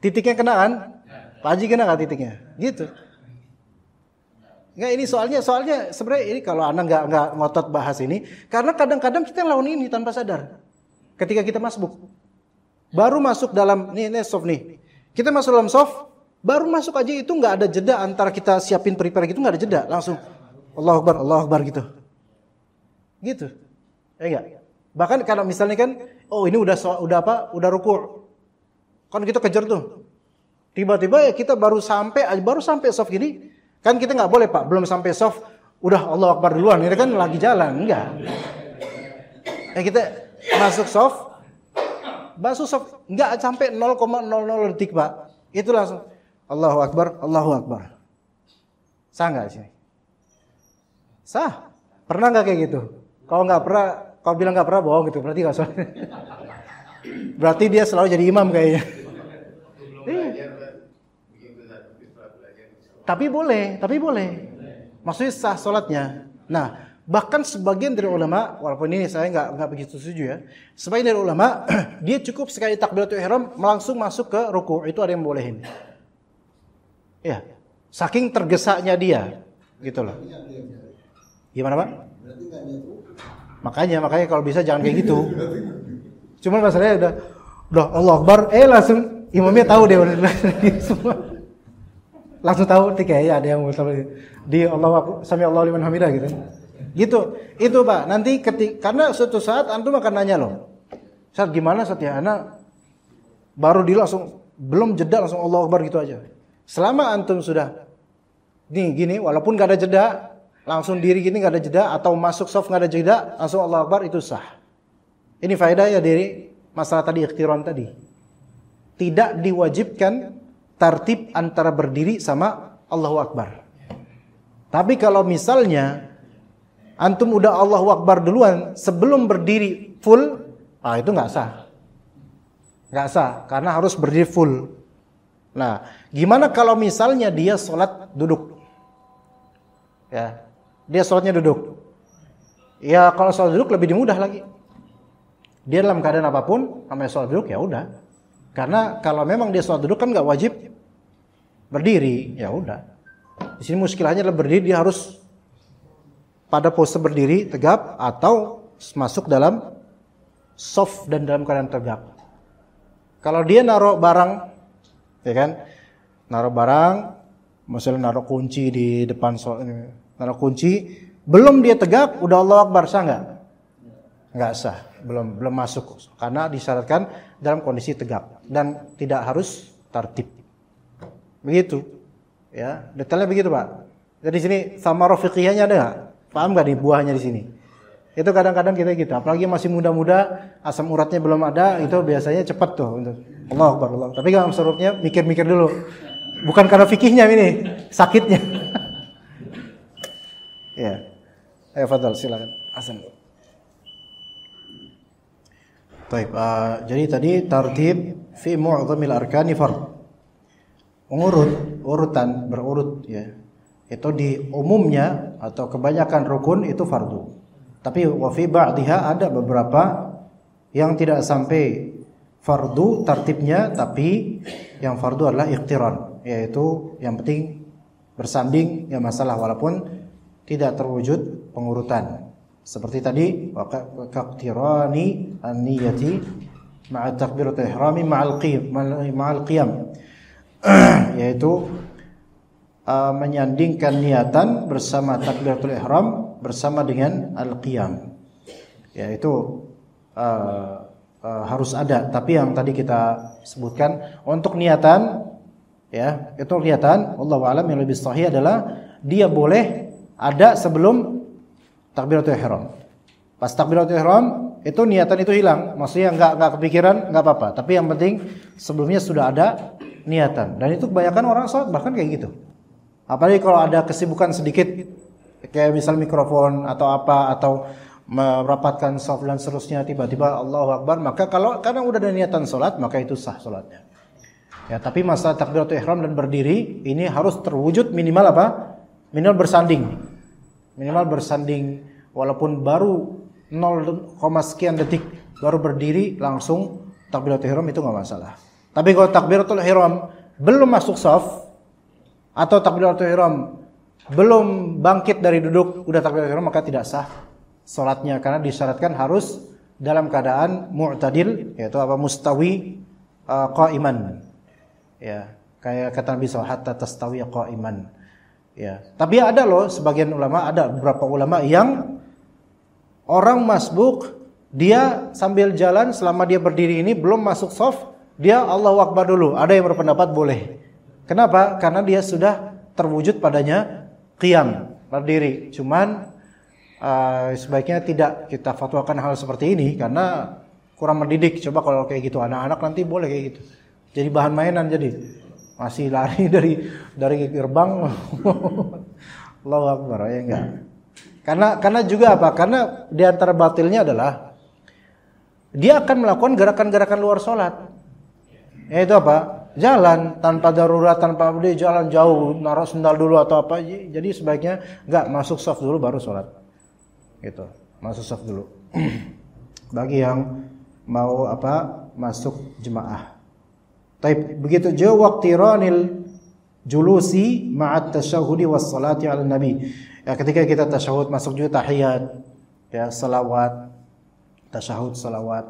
Titiknya kena kan? Pak Haji kena enggak titiknya? Gitu. Enggak, ini soalnya sebenarnya ini kalau Anda enggak ngotot bahas ini karena kadang-kadang kita lawan ini tanpa sadar. Ketika kita masbuk. Baru masuk dalam ini soft nih. Kita masuk dalam soft, baru masuk aja itu enggak ada jeda antara kita siapin prepare gitu, enggak ada jeda, langsung Allahu Akbar gitu. Gitu. Enggak. Bahkan kalau misalnya kan ini udah ruku'. Kan kita kejar tuh. Tiba-tiba ya kita baru sampai soft gini. Kan kita nggak boleh Pak, belum sampai soft, udah Allahu Akbar duluan, ini kan lagi jalan, enggak. Kita masuk soft, enggak sampai 0,00 detik Pak, itu langsung Allahu Akbar. Sah nggak sih? Sah. Pernah nggak kayak gitu? Kalau nggak pernah, kalau bilang nggak pernah bohong gitu, berarti nggak sah. Berarti dia selalu jadi imam kayaknya. Tapi boleh. Maksudnya sah sholatnya. Nah, bahkan sebagian dari ulama, walaupun ini saya nggak begitu setuju ya, sebagian dari ulama dia cukup sekali takbiratul ihram langsung masuk ke ruku', itu ada yang bolehin. Ya, saking tergesaknya dia, gitu loh. Gimana Pak? Makanya kalau bisa jangan kayak gitu. Cuman masalahnya udah Allah Akbar, langsung imamnya tahu deh semua. Langsung tahu ya ada yang di Allah sami Allahu liman hamidah gitu. Gitu. Itu Pak. Nanti karena suatu saat antum akan nanya loh. Saat gimana Ustaz ya? Ana baru langsung belum jeda langsung Allahu Akbar gitu aja. Selama antum sudah gini walaupun enggak ada jeda, langsung diri gini enggak ada jeda atau masuk soft enggak ada jeda, langsung Allahu Akbar itu sah. Ini faedah ya dari masalah tadi ikhtiran tadi. Tidak diwajibkan tartib antara berdiri sama Allahu Akbar. Tapi kalau misalnya antum udah Allahu Akbar duluan sebelum berdiri full, itu nggak sah. Nggak sah karena harus berdiri full. Nah, gimana kalau misalnya dia sholat duduk? Ya, dia sholatnya duduk. Ya kalau sholat duduk lebih dimudah lagi. Dia dalam keadaan apapun namanya sholat duduk ya udah. Karena kalau memang dia sholat duduk kan nggak wajib berdiri, ya udah. Di sini muskilahnya adalah berdiri, dia harus pada pose berdiri tegap atau masuk dalam soft dan dalam keadaan tegap. Kalau dia naruh barang, ya kan, naruh barang, misalnya naruh kunci di depan, naruh kunci, belum dia tegap, udah Allahu Akbar, sah nggak? Nggak sah, belum masuk, karena disyaratkan dalam kondisi tegap dan tidak harus tartib. Begitu, ya detailnya begitu Pak. Jadi sini sama fiqhiyahnya ada nggak? Paham nggak nih buahnya di sini? Itu kadang-kadang kita gitu, apalagi masih muda-muda, asam uratnya belum ada, itu biasanya cepat tuh untuk Allahu Akbar, Allah. Tapi kalau surutnya mikir-mikir dulu, bukan karena fikihnya ini, sakitnya. Ya, ayo Fadal silakan. Hasan. Baik, jadi tadi tartib fi mu'dhamil arkani fard. Urutan berurut ya. Itu di umumnya atau kebanyakan rukun itu fardu. Tapi wa fi ba'dihha ada beberapa yang tidak sampai fardu tartibnya, tapi yang fardu adalah iqtiran, yaitu yang penting bersanding ya masalah walaupun tidak terwujud pengurutan. Seperti tadi kaqtirani an-niyati ma'a takbiratul ihrami ma'al qiyam yaitu menyandingkan niatan bersama takbiratul ihram bersama dengan al-qiyam. Yaitu harus ada. Tapi yang tadi kita sebutkan untuk niatan, ya, itu niatan wallahu a'lam yang lebih sahih adalah dia boleh ada sebelum takbiratul ihram. Pas takbiratul ihram itu niatan itu hilang, maksudnya enggak kepikiran, enggak apa-apa. Tapi yang penting sebelumnya sudah ada niatan. Dan itu kebanyakan orang sholat bahkan kayak gitu. Apalagi kalau ada kesibukan sedikit, kayak misal mikrofon atau apa, atau merapatkan shaf dan seterusnya, tiba-tiba Allahu Akbar, maka karena udah ada niatan sholat, maka itu sah sholatnya. Ya, tapi masalah takbiratul ihram dan berdiri ini harus terwujud minimal apa? Minimal bersanding. Minimal bersanding walaupun baru 0, sekian detik baru berdiri langsung takbiratul ihram itu enggak masalah. Tapi kalau takbiratul ihram belum masuk shaf atau takbiratul ihram belum bangkit dari duduk udah takbiratul ihram, maka tidak sah salatnya karena disyaratkan harus dalam keadaan mu'tadil, yaitu apa? Mustawi qa'iman. Ya, kayak kata Nabi SAW, hatta tastawi qa'iman. Ya, tapi ada loh sebagian ulama, ada beberapa ulama yang orang masbuk dia sambil jalan selama dia berdiri ini belum masuk shaf, dia Allahu Akbar dulu. Ada yang berpendapat boleh. Kenapa? Karena dia sudah terwujud padanya qiyam, berdiri. Cuman sebaiknya tidak kita fatwakan hal seperti ini karena kurang mendidik. Coba kalau kayak gitu anak-anak nanti boleh kayak gitu. Jadi bahan mainan jadi. Masih lari dari gerbang. Allahu Akbar, ya enggak. Karena juga apa? Karena di antara batilnya adalah dia akan melakukan gerakan-gerakan luar sholat. Yaitu apa? Jalan tanpa darurat, tanpa dia jalan jauh, naruh sendal dulu atau apa. Jadi sebaiknya enggak, masuk shaf dulu baru sholat. Gitu. Masuk shaf dulu. Bagi yang mau apa? Masuk jemaah. Taib, begitu juga waqtiranil julusi ma'at tasyahudi was salati 'ala nabi. Ya, ketika kita tasyahud masuk juga tahiyat, ya, salawat, tasyahud, salawat.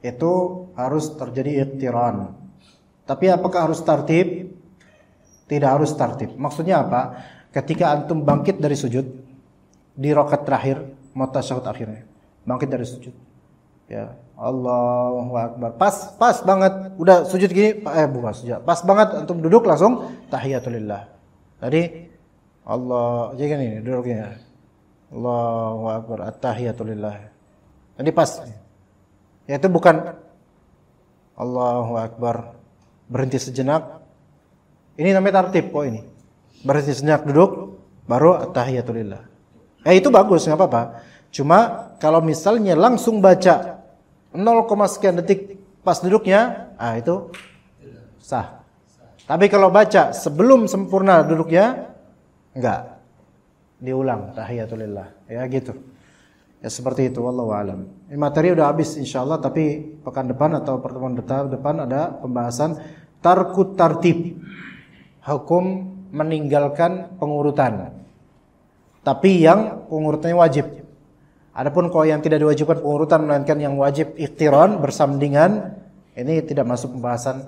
Itu harus terjadi iqtiran. Tapi apakah harus tartib? Tidak harus tartib. Maksudnya apa? Ketika antum bangkit dari sujud di rakaat terakhir, mau tasyahud akhirnya, bangkit dari sujud. Ya, Allahu Akbar. Pas banget. Udah sujud gini, bukan sujud. Pas banget antum duduk langsung tahiyatulillah. Tadi Allah, jadi ini duduknya. Allahu Akbar, at-tahiyatulillah. Tadi pas. Ya, itu bukan Allahu Akbar, berhenti sejenak. Ini namanya tartib kok ini. Berhenti sejenak duduk, baru at-tahiyatulillah. Itu bagus, enggak apa-apa. Cuma kalau misalnya langsung baca 0, sekian detik pas duduknya, itu sah. Tapi kalau baca sebelum sempurna duduknya, enggak. Diulang tahiyatulillah. Ya gitu. Ya seperti itu, wallahu alam. Materi udah habis insyaallah, tapi pekan depan atau pertemuan depan ada pembahasan tarkut tartib. Hukum meninggalkan pengurutan. Tapi yang pengurutannya wajib. Adapun kalau yang tidak diwajibkan pengurutan melainkan yang wajib iqtiran bersandingan, ini tidak masuk pembahasan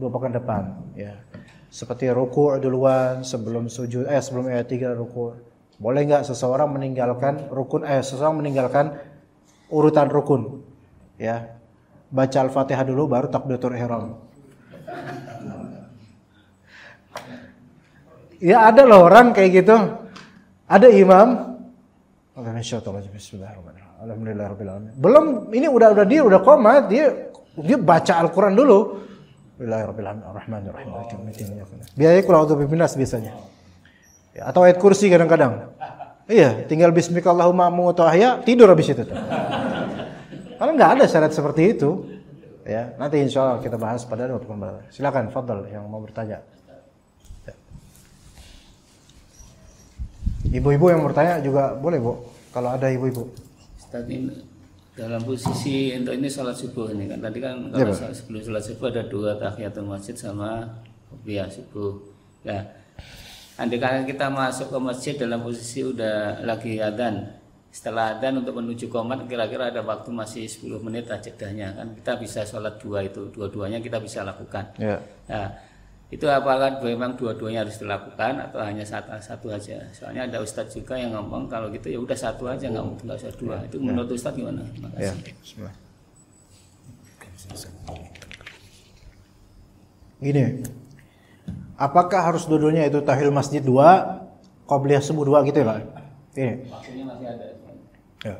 2 pekan depan, ya. Seperti ruku' duluan sebelum sujud, sebelum ayat 3 ruku'. Boleh enggak seseorang meninggalkan urutan rukun, ya. Baca Al-Fatihah dulu baru takbiratul ihram. Ya ada loh orang kayak gitu. Ada imam, Bismillahirrahmanirrahim. Alhamdulillahirabbil. Belum, ini udah qomat, dia baca Al-Qur'an dulu. Bismillahirrahmanirrahim. Biasanya qul a'udzu birabbin-nas biasanya. Ya, atau ayat kursi kadang-kadang. Iya, tinggal bismikallahumma amutu ahya, tidur habis itu. Karena enggak ada syarat seperti itu. Ya, nanti insyaallah kita bahas pada waktu pembahasan. Silakan, fadhal yang mau bertanya. Ibu-ibu yang bertanya juga boleh, Bu. Kalau ada ibu-ibu. Ustaz, ini dalam posisi untuk ini salat subuh ini kan. Tadi kan kalau sebelum salat subuh ada 2 tahiyatul masjid sama qobliyah subuh. Ya. Andai kan kita masuk ke masjid dalam posisi udah lagi adzan, setelah adzan untuk menuju qomat kira-kira ada waktu masih 10 menit jedahnya kan, kita bisa sholat dua itu, dua-duanya kita bisa lakukan. Ya. Nah, itu apakah memang dua-duanya harus dilakukan atau hanya satu aja? Soalnya ada ustadz juga yang ngomong kalau gitu ya udah satu aja, nggak usah dua. Itu menurut ustadz gimana? Ya. Makasih. Gini, apakah harus dua-duanya itu tahiyul masjid 2, qobliyah subuh 2 gitu ya Pak? Ini. Waktunya masih ada. Ya.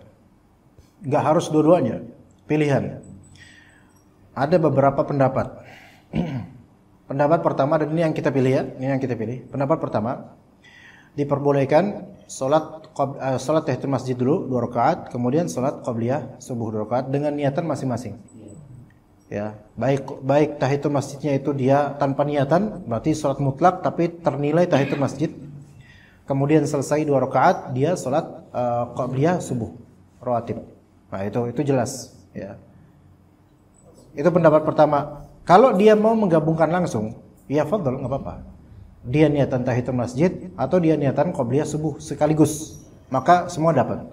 Nggak harus dua-duanya, pilihan. Ada beberapa pendapat. Pendapat pertama, dan ini yang kita pilih ya, ini yang kita pilih. Pendapat pertama, diperbolehkan sholat tahiyatul masjid dulu 2 rakaat, kemudian sholat qobliyah subuh 2 rakaat dengan niatan masing-masing. Ya, baik tahiyatul masjidnya itu dia tanpa niatan, berarti sholat mutlak tapi ternilai tahiyatul masjid. Kemudian selesai 2 rakaat dia sholat qobliyah subuh rawatib. Nah itu jelas. Ya. Itu pendapat pertama. Kalau dia mau menggabungkan langsung, ya fadhal, nggak apa-apa. Dia niatan tahiyatul masjid atau dia niatan qobliyah subuh sekaligus, maka semua dapat.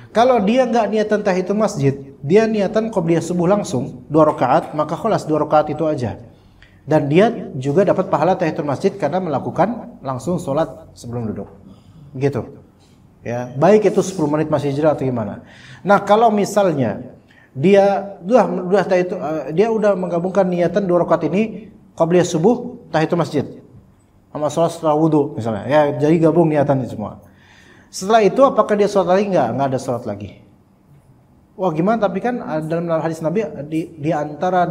Kalau dia nggak niatan tahiyatul masjid, dia niatan qobliyah subuh langsung 2 rakaat, maka khalas 2 rakaat itu aja. Dan dia juga dapat pahala tahiyatul masjid karena melakukan langsung sholat sebelum duduk. Gitu. Ya, baik itu 10 menit masih hijrah atau gimana. Nah, kalau misalnya dia udah menggabungkan niatan 2 rakaat ini qobliyah subuh, tahiyatul masjid sama sholat setelah wudu misalnya. Ya, jadi gabung niatan itu semua. Setelah itu apakah dia sholat lagi? Enggak ada sholat lagi. Wah, gimana? Tapi kan dalam hadis Nabi di antara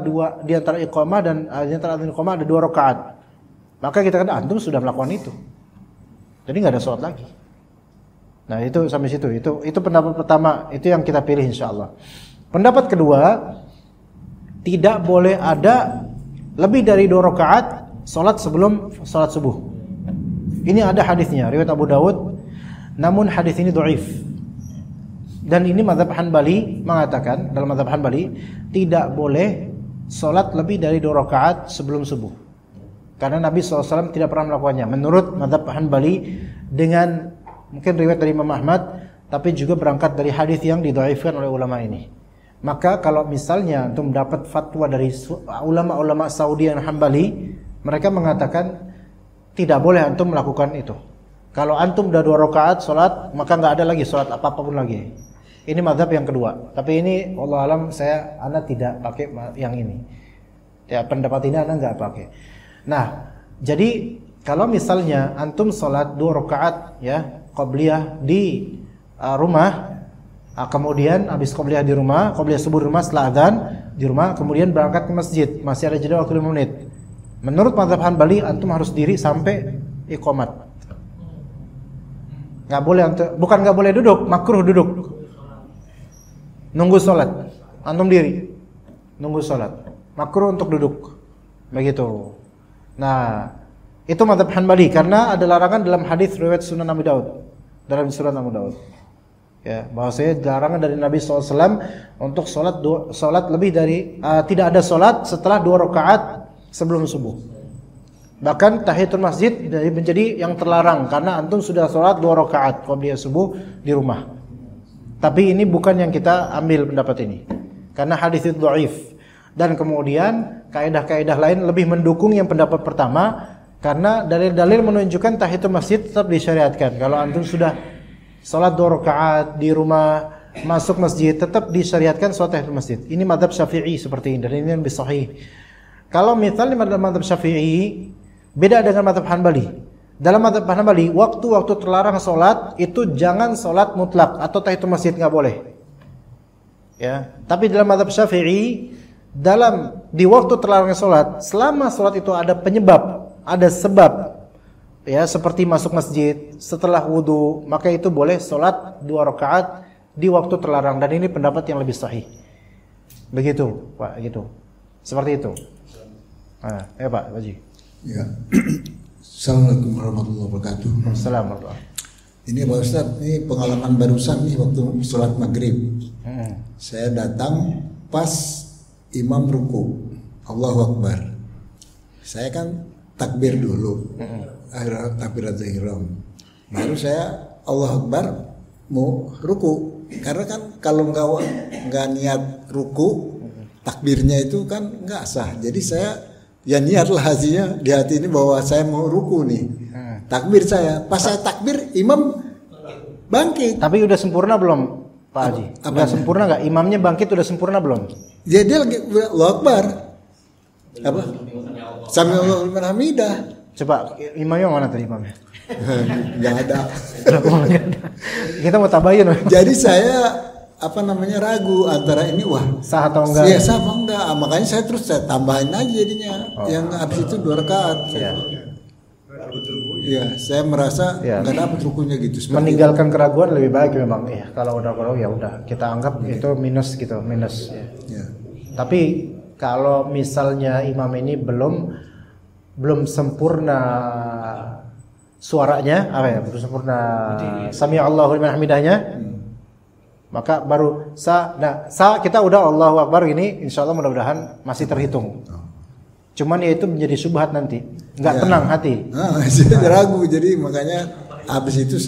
iqamah dan di antara adzan iqamah ada 2 rakaat. Maka kita kata antum sudah melakukan itu. Jadi enggak ada sholat lagi. Nah, itu sampai situ. Itu pendapat pertama, itu yang kita pilih insyaallah. Pendapat kedua, tidak boleh ada lebih dari 2 rakaat sholat sebelum sholat subuh. Ini ada hadisnya, riwayat Abu Dawud. Namun hadis ini dhaif. Dan ini mazhab Hanbali mengatakan, dalam mazhab Hanbali tidak boleh sholat lebih dari 2 rakaat sebelum subuh. Karena Nabi SAW tidak pernah melakukannya. Menurut mazhab Hanbali dengan mungkin riwayat dari Imam Ahmad, tapi juga berangkat dari hadis yang didhaifkan oleh ulama ini. Maka kalau misalnya antum dapat fatwa dari ulama-ulama Saudi yang Hanbali, mereka mengatakan tidak boleh antum melakukan itu. Kalau antum udah 2 rakaat sholat, maka nggak ada lagi sholat apapun lagi. Ini mazhab yang kedua. Tapi ini wallahu alam ana tidak pakai yang ini. Ya, pendapat ini ana nggak pakai. Nah, jadi kalau misalnya antum sholat 2 rakaat ya qobliyah di rumah, kemudian habis qobliyah di rumah, qobliyah subuh di rumah setelah adzan di rumah, kemudian berangkat ke masjid, masih ada jeda waktu 5 menit. Menurut mazhab Hanbali antum harus diri sampai iqamat. Nggak boleh, bukan nggak boleh duduk, makruh duduk. Nunggu sholat, antum diri, nunggu sholat. Makruh untuk duduk, begitu. Nah, itu mazhab Hanbali karena ada larangan dalam hadis riwayat Sunan Abi Daud, dalam Sunan Abu Daud. Ya, bahwasanya larangan dari Nabi SAW untuk sholat lebih dari tidak ada sholat setelah 2 rakaat sebelum subuh. Bahkan tahiyatul masjid menjadi yang terlarang karena antum sudah sholat 2 rakaat qobliyah subuh di rumah. Tapi ini bukan yang kita ambil pendapat ini. Karena hadis itu dhaif. Dan kemudian kaidah-kaidah lain lebih mendukung yang pendapat pertama karena dalil-dalil menunjukkan tahiyatul masjid tetap disyariatkan. Kalau antum sudah sholat 2 rakaat di rumah, masuk masjid tetap disyariatkan sholat tahiyatul masjid. Ini mazhab Syafi'i seperti ini dan ini lebih sahih. Kalau misalnya mazhab Syafi'i beda dengan mazhab Hanbali. Dalam mazhab Hanbali, waktu-waktu terlarang sholat itu jangan sholat mutlak atau tahiyatul masjid nggak boleh. Ya, tapi dalam mazhab Syafi'i di waktu terlarang sholat, selama sholat itu ada penyebab, ada sebab, ya seperti masuk masjid setelah wudu, maka itu boleh sholat 2 rakaat di waktu terlarang dan ini pendapat yang lebih sahih. Begitu, Pak, gitu. Seperti itu. Nah, ya Pak, Haji. Ya. Assalamualaikum warahmatullahi wabarakatuh. Assalamualaikum. Ini Pak Ustaz, ini pengalaman barusan nih waktu sholat maghrib. Saya datang pas imam ruku, Allahu Akbar. Saya kan takbir dulu, takbiratul ihram. Baru saya Allahu Akbar mau ruku. Karena kan kalau nggak niat ruku, takbirnya itu kan nggak sah. Jadi saya ya niatlah hasilnya di hati ini bahwa saya mau ruku nih. Takbir saya, pas saya takbir imam bangkit. Tapi udah sempurna belum Pak Haji? Udah sempurna nggak? Imamnya bangkit udah sempurna belum? Dia lagi Allahu Akbar. Apa? Sami Allahu liman hamidah. Coba imamnya mana tadi imamnya? Nggak ada. Kita mau tabayun. Jadi saya ragu antara ini sah atau enggak? Iya sah apa enggak? Makanya saya tambahin aja jadinya. Yang habis itu 2 rakaat. Iya, saya merasa nggak dapat rukunya gitu. Meninggalkan keraguan lebih baik memang. Ya, kalau ya udah kita anggap itu minus gitu, minus. Ya. Tapi kalau misalnya imam ini belum sempurna suaranya, belum sempurna sami Allahu liman hamidahnya, maka baru kita udah Allahu Akbar gini, insyaallah mudah-mudahan masih terhitung. Cuman ya itu menjadi subhat nanti, nggak tenang hati. Saya ragu, jadi makanya habis itu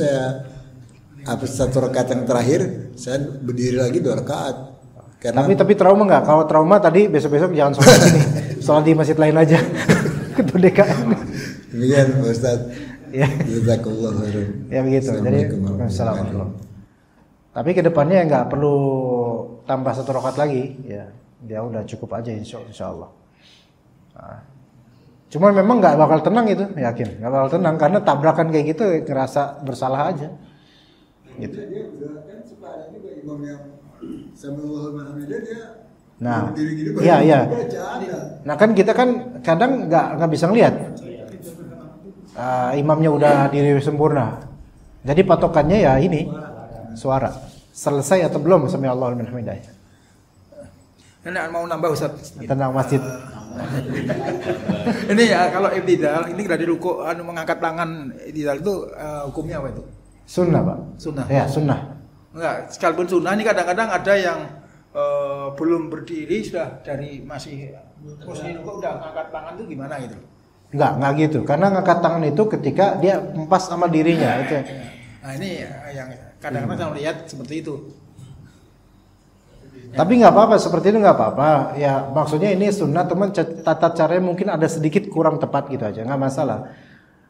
habis 1 rakaat yang terakhir saya berdiri lagi 2 rakaat. Karena tapi trauma nggak? Kalau trauma tadi besok jangan sholat ini, sholat di masjid lain aja. Ketua DKM. Demikian Pak Ustadz. Ya. Jazakallah khairan. Ya begitu. Jadi assalamualaikum. Tapi kedepannya nggak perlu tambah 1 rakaat lagi, ya. Dia udah cukup aja insyaallah. Nah. Cuman memang nggak bakal tenang itu, yakin nggak bakal tenang karena tabrakan kayak gitu ngerasa bersalah aja. Gitu. Dia udah kan sepadan juga imam yang Sama'allahu liman hamidah dia. Nah, iya. Nah kan kita kan kadang nggak bisa ngelihat imamnya udah diri sempurna. Jadi patokannya ya ini suara selesai atau belum Sama'allahu liman hamidah. Nah, mau nambah Ustaz tentang masjid. Ini ya kalau ibtidal ini dari ruku mengangkat tangan ibtidal itu hukumnya apa itu? Sunnah, Pak. Sunnah. Ya, sunnah. Enggak, sekalipun sunnah ini kadang-kadang ada yang belum berdiri sudah dari masih posisi ruku udah ngangkat tangan itu gimana gitu? Enggak gitu. Karena ngangkat tangan itu ketika dia pas sama dirinya itu. Nah, ini yang kadang-kadang saya melihat seperti itu. Tapi nggak apa-apa, seperti itu nggak apa-apa. Ya maksudnya ini sunnah, teman tata caranya mungkin ada sedikit kurang tepat gitu aja, nggak masalah.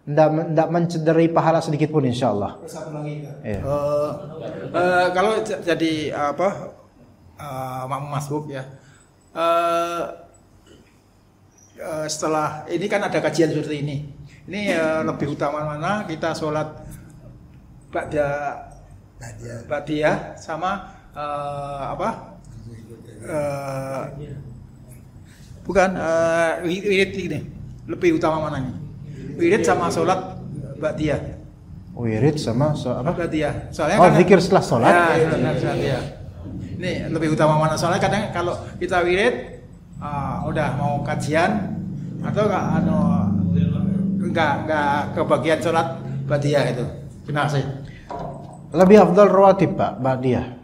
Nggak mencederai pahala sedikit pun insya Allah. Ya. Kalau jadi makmum masbuk ya. Setelah ini kan ada kajian seperti ini. Ini lebih utama mana kita sholat ba'diyah sama wirid ini lebih utama mana nih? Wirid sama sholat ba'diyah. Wirid sama ba'diyah. Soalnya zikir setelah sholat. Ya. Ini lebih utama mana? Soalnya kadang kalau kita wirid udah mau kajian atau nggak kebagian sholat ba'diyah itu. Kenapa sih? Lebih afdal rawatib Pak ba'diyah.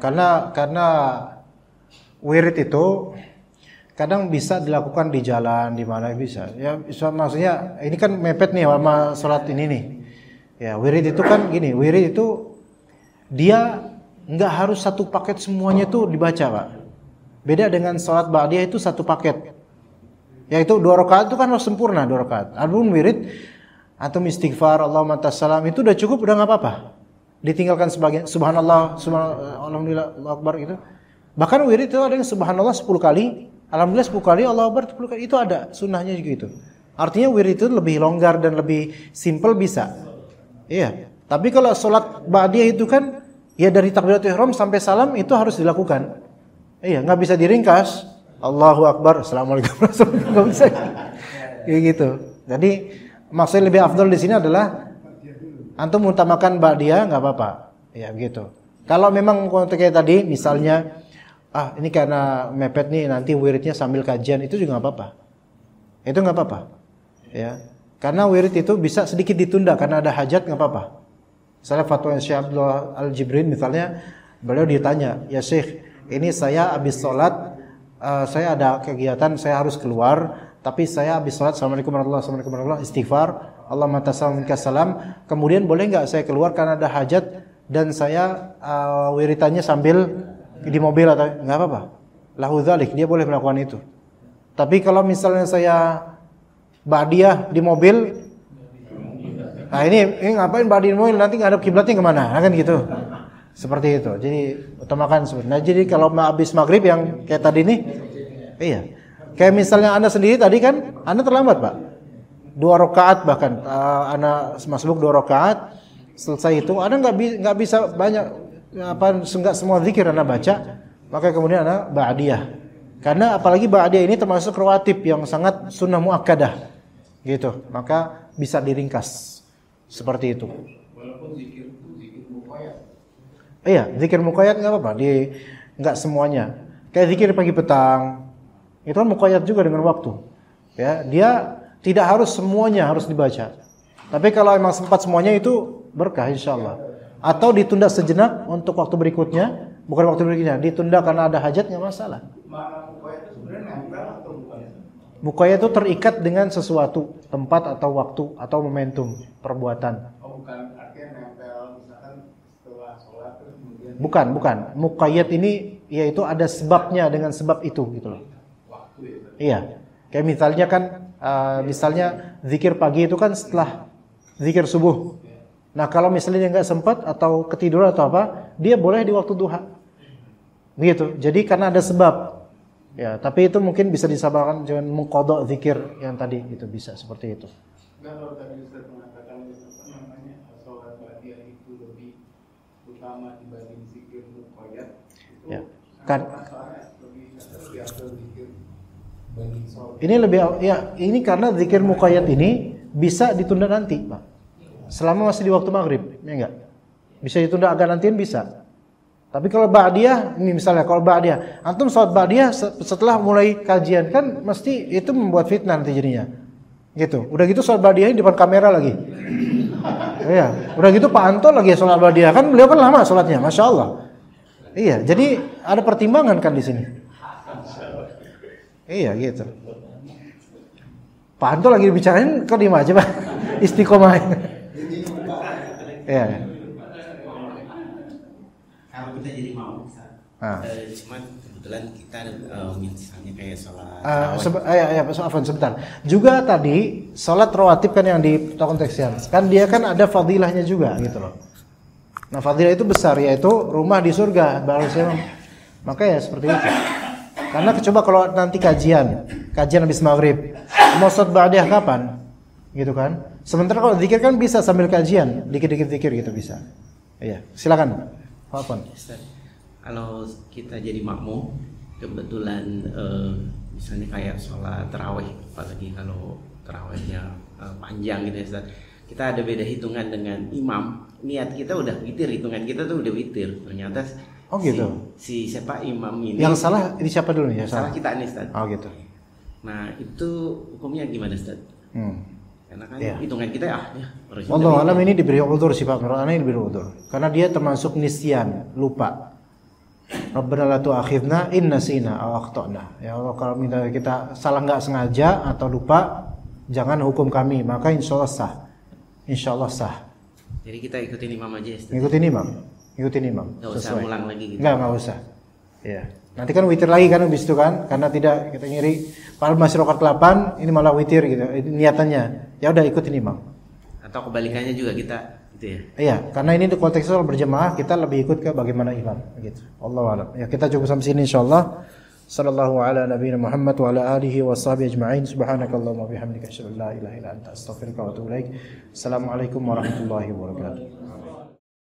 Karena wirid itu kadang bisa dilakukan di jalan, di mana bisa. Ya, maksudnya ini kan mepet nih sama sholat ini nih. Ya, wirid itu kan gini, wirid itu dia nggak harus satu paket semuanya itu dibaca, Pak. Beda dengan sholat ba'diyah itu satu paket. Yaitu 2 rakaat itu kan harus sempurna 2 rakaat. Adapun wirid atau istighfar, Allahumma tassalam itu udah cukup, udah nggak apa-apa. Ditinggalkan sebagian subhanallah, alhamdulillah, Allahu akbar itu. Bahkan wirid itu ada yang subhanallah 10 kali, alhamdulillah 10 kali, Allahu akbar 10 kali. Itu ada sunnahnya juga itu. Artinya wirid itu lebih longgar dan lebih simple bisa. Iya. Tapi kalau sholat ba'diyah itu kan ya dari takbiratul ihram sampai salam itu harus dilakukan. Iya, nggak bisa diringkas. Allahu akbar, assalamualaikum warahmatullahi wabarakatuh. Nggak bisa. Kayak gitu. Jadi maksudnya lebih afdal di sini adalah antum mengutamakan ba'diyah nggak apa-apa, ya begitu. Kalau memang kayak tadi, misalnya, ini karena mepet nih nanti wiridnya sambil kajian itu juga nggak apa-apa. Itu nggak apa-apa, ya. Karena wirid itu bisa sedikit ditunda karena ada hajat nggak apa-apa. Misalnya fatwa Syekh Abdullah Al-Jibrin misalnya, beliau ditanya, ya Syekh, ini saya habis sholat, saya ada kegiatan, saya harus keluar, tapi saya habis sholat, assalamualaikum warahmatullahi wabarakatuh, istighfar, Allahumma tassalam minka salam. Kemudian boleh nggak saya keluar karena ada hajat dan saya wiritannya sambil di mobil atau nggak apa-apa. Lahu dzalik, dia boleh melakukan itu. Tapi kalau misalnya saya ba'diyah di mobil, nah ini ngapain ba'diyah di mobil, nanti ngadep kiblatnya kemana, kan gitu. Seperti itu. Jadi utamakan sebenarnya. Nah, jadi kalau habis maghrib yang kayak tadi nih, iya. Kayak misalnya Anda sendiri tadi kan, Anda terlambat Pak. 2 rakaat bahkan, Anda masbuk 2 rakaat. Selesai itu, Anda nggak bisa banyak nggak semua zikir Anda baca, maka kemudian Anda ba'diyah. Karena apalagi ba'diyah ini termasuk rawatib yang sangat sunnah muakkadah, gitu. Maka bisa diringkas seperti itu. Walaupun zikir itu zikir muqayyad. Iya, zikir muqayyad nggak apa-apa, nggak semuanya. Kayak zikir pagi petang, itu kan muqayyad juga dengan waktu. Ya, dia tidak harus semuanya harus dibaca. Tapi kalau emang sempat semuanya itu berkah insyaallah. Atau ditunda sejenak untuk waktu berikutnya, bukan waktu berikutnya, ditunda karena ada hajat nggak masalah. Makna muqayyad itu sebenarnya nempel atau bukan? Muqayyad itu terikat dengan sesuatu, tempat atau waktu atau momentum perbuatan. Oh, bukan artinya nempel misalkan setelah sholat terus kemudian. Bukan. Muqayyad ini yaitu ada sebabnya dengan sebab itu gitu loh. Waktu ya. Iya. Kayak misalnya kan misalnya zikir pagi itu kan setelah zikir subuh. Nah, kalau misalnya dia nggak sempat atau ketiduran atau apa, dia boleh di waktu duha. Begitu. Jadi karena ada sebab. Ya, tapi itu mungkin bisa disabarkan dengan mengqadha zikir yang tadi itu bisa seperti itu. Enggak, kalau tadi Ustaz mengatakan apa namanya sholat ba'diyah itu lebih utama dibanding zikir muqayyad itu Ya. Kan soalnya lebih afdal zikir dibanding sholat. ini lebih ya, ini karena zikir muqayyad ini bisa ditunda nanti, Pak. Selama masih di waktu maghrib, ya enggak? Bisa ditunda agak nantiin bisa. Tapi kalau ba'diyah, ini misalnya kalau ba'diyah, antum sholat ba'diyah setelah mulai kajian kan mesti itu membuat fitnah nanti jadinya. Gitu. Udah gitu sholat ba'diyah di depan kamera lagi. Iya, udah gitu Pak Anto lagi sholat ba'diyah, kan beliau kan lama sholatnya, Masya Allah. Iya, jadi ada pertimbangan kan di sini. Iya, gitu. Pak Anto lagi dibicarain, kok diem aja Pak? Istiqomah. Iya. Kalau kita jadi mau, cuman kebetulan kita misalnya kayak sholat. Sebentar. Juga tadi sholat rawatib kan yang di konteksnya, kan dia kan ada fadilahnya juga gitu loh. Nah, fadilah itu besar, yaitu rumah di surga. Maka ya seperti itu. Karena coba kalau nanti kajian habis maghrib, mau sholat ba'diyah kapan? Gitu kan? Sementara kalau zikir kan bisa sambil kajian, dikit-dikit zikir gitu bisa. Iya, silakan. Apapun. Kalau kita jadi makmum, kebetulan misalnya kayak sholat tarawih, apalagi kalau tarawihnya panjang gitu ya Ustaz. Kita ada beda hitungan dengan imam. Niat kita udah witir, hitungan kita tuh udah witir. Ternyata gitu. Si siapa imam ini? Yang salah ini siapa dulu ya? Salah kita nih Ustaz. Oh gitu. Nah, itu hukumnya gimana Ustaz? Karena kan hitungan kita Allah alam ini diberi udzur sih Pak. Menurut ini diberi udzur. Karena dia termasuk nisyan, lupa. Rabbana la tu'akhidna in nasina aw akhtana. Ya Allah, kalau kita salah enggak sengaja atau lupa, jangan hukum kami, maka insyaallah sah. Insyaallah sah. Jadi kita ikutin imam aja Ustaz. Ikutin imam. Enggak usah ulang lagi gitu. Enggak usah. Iya. Nanti kan witir lagi kan habis itu kan, karena tidak kita ngiri padahal masih rakaat 8, ini malah witir gitu. Niatannya. Ya udah ikutin imam. Atau kebalikannya juga kita gitu ya. Iya, karena ini di konteks soal berjamaah kita lebih ikut ke bagaimana imam gitu. Allahu a'lam. Ya, kita cukup sampai sini insyaallah. Sallallahu ala nabiyina Muhammad wa ala alihi washabihi ajma'in. Subhanakallahumma wa bihamdika asyhadu an la ilaha illa anta astaghfiruka wa atubu ilaik. Assalamualaikum warahmatullahi wabarakatuh.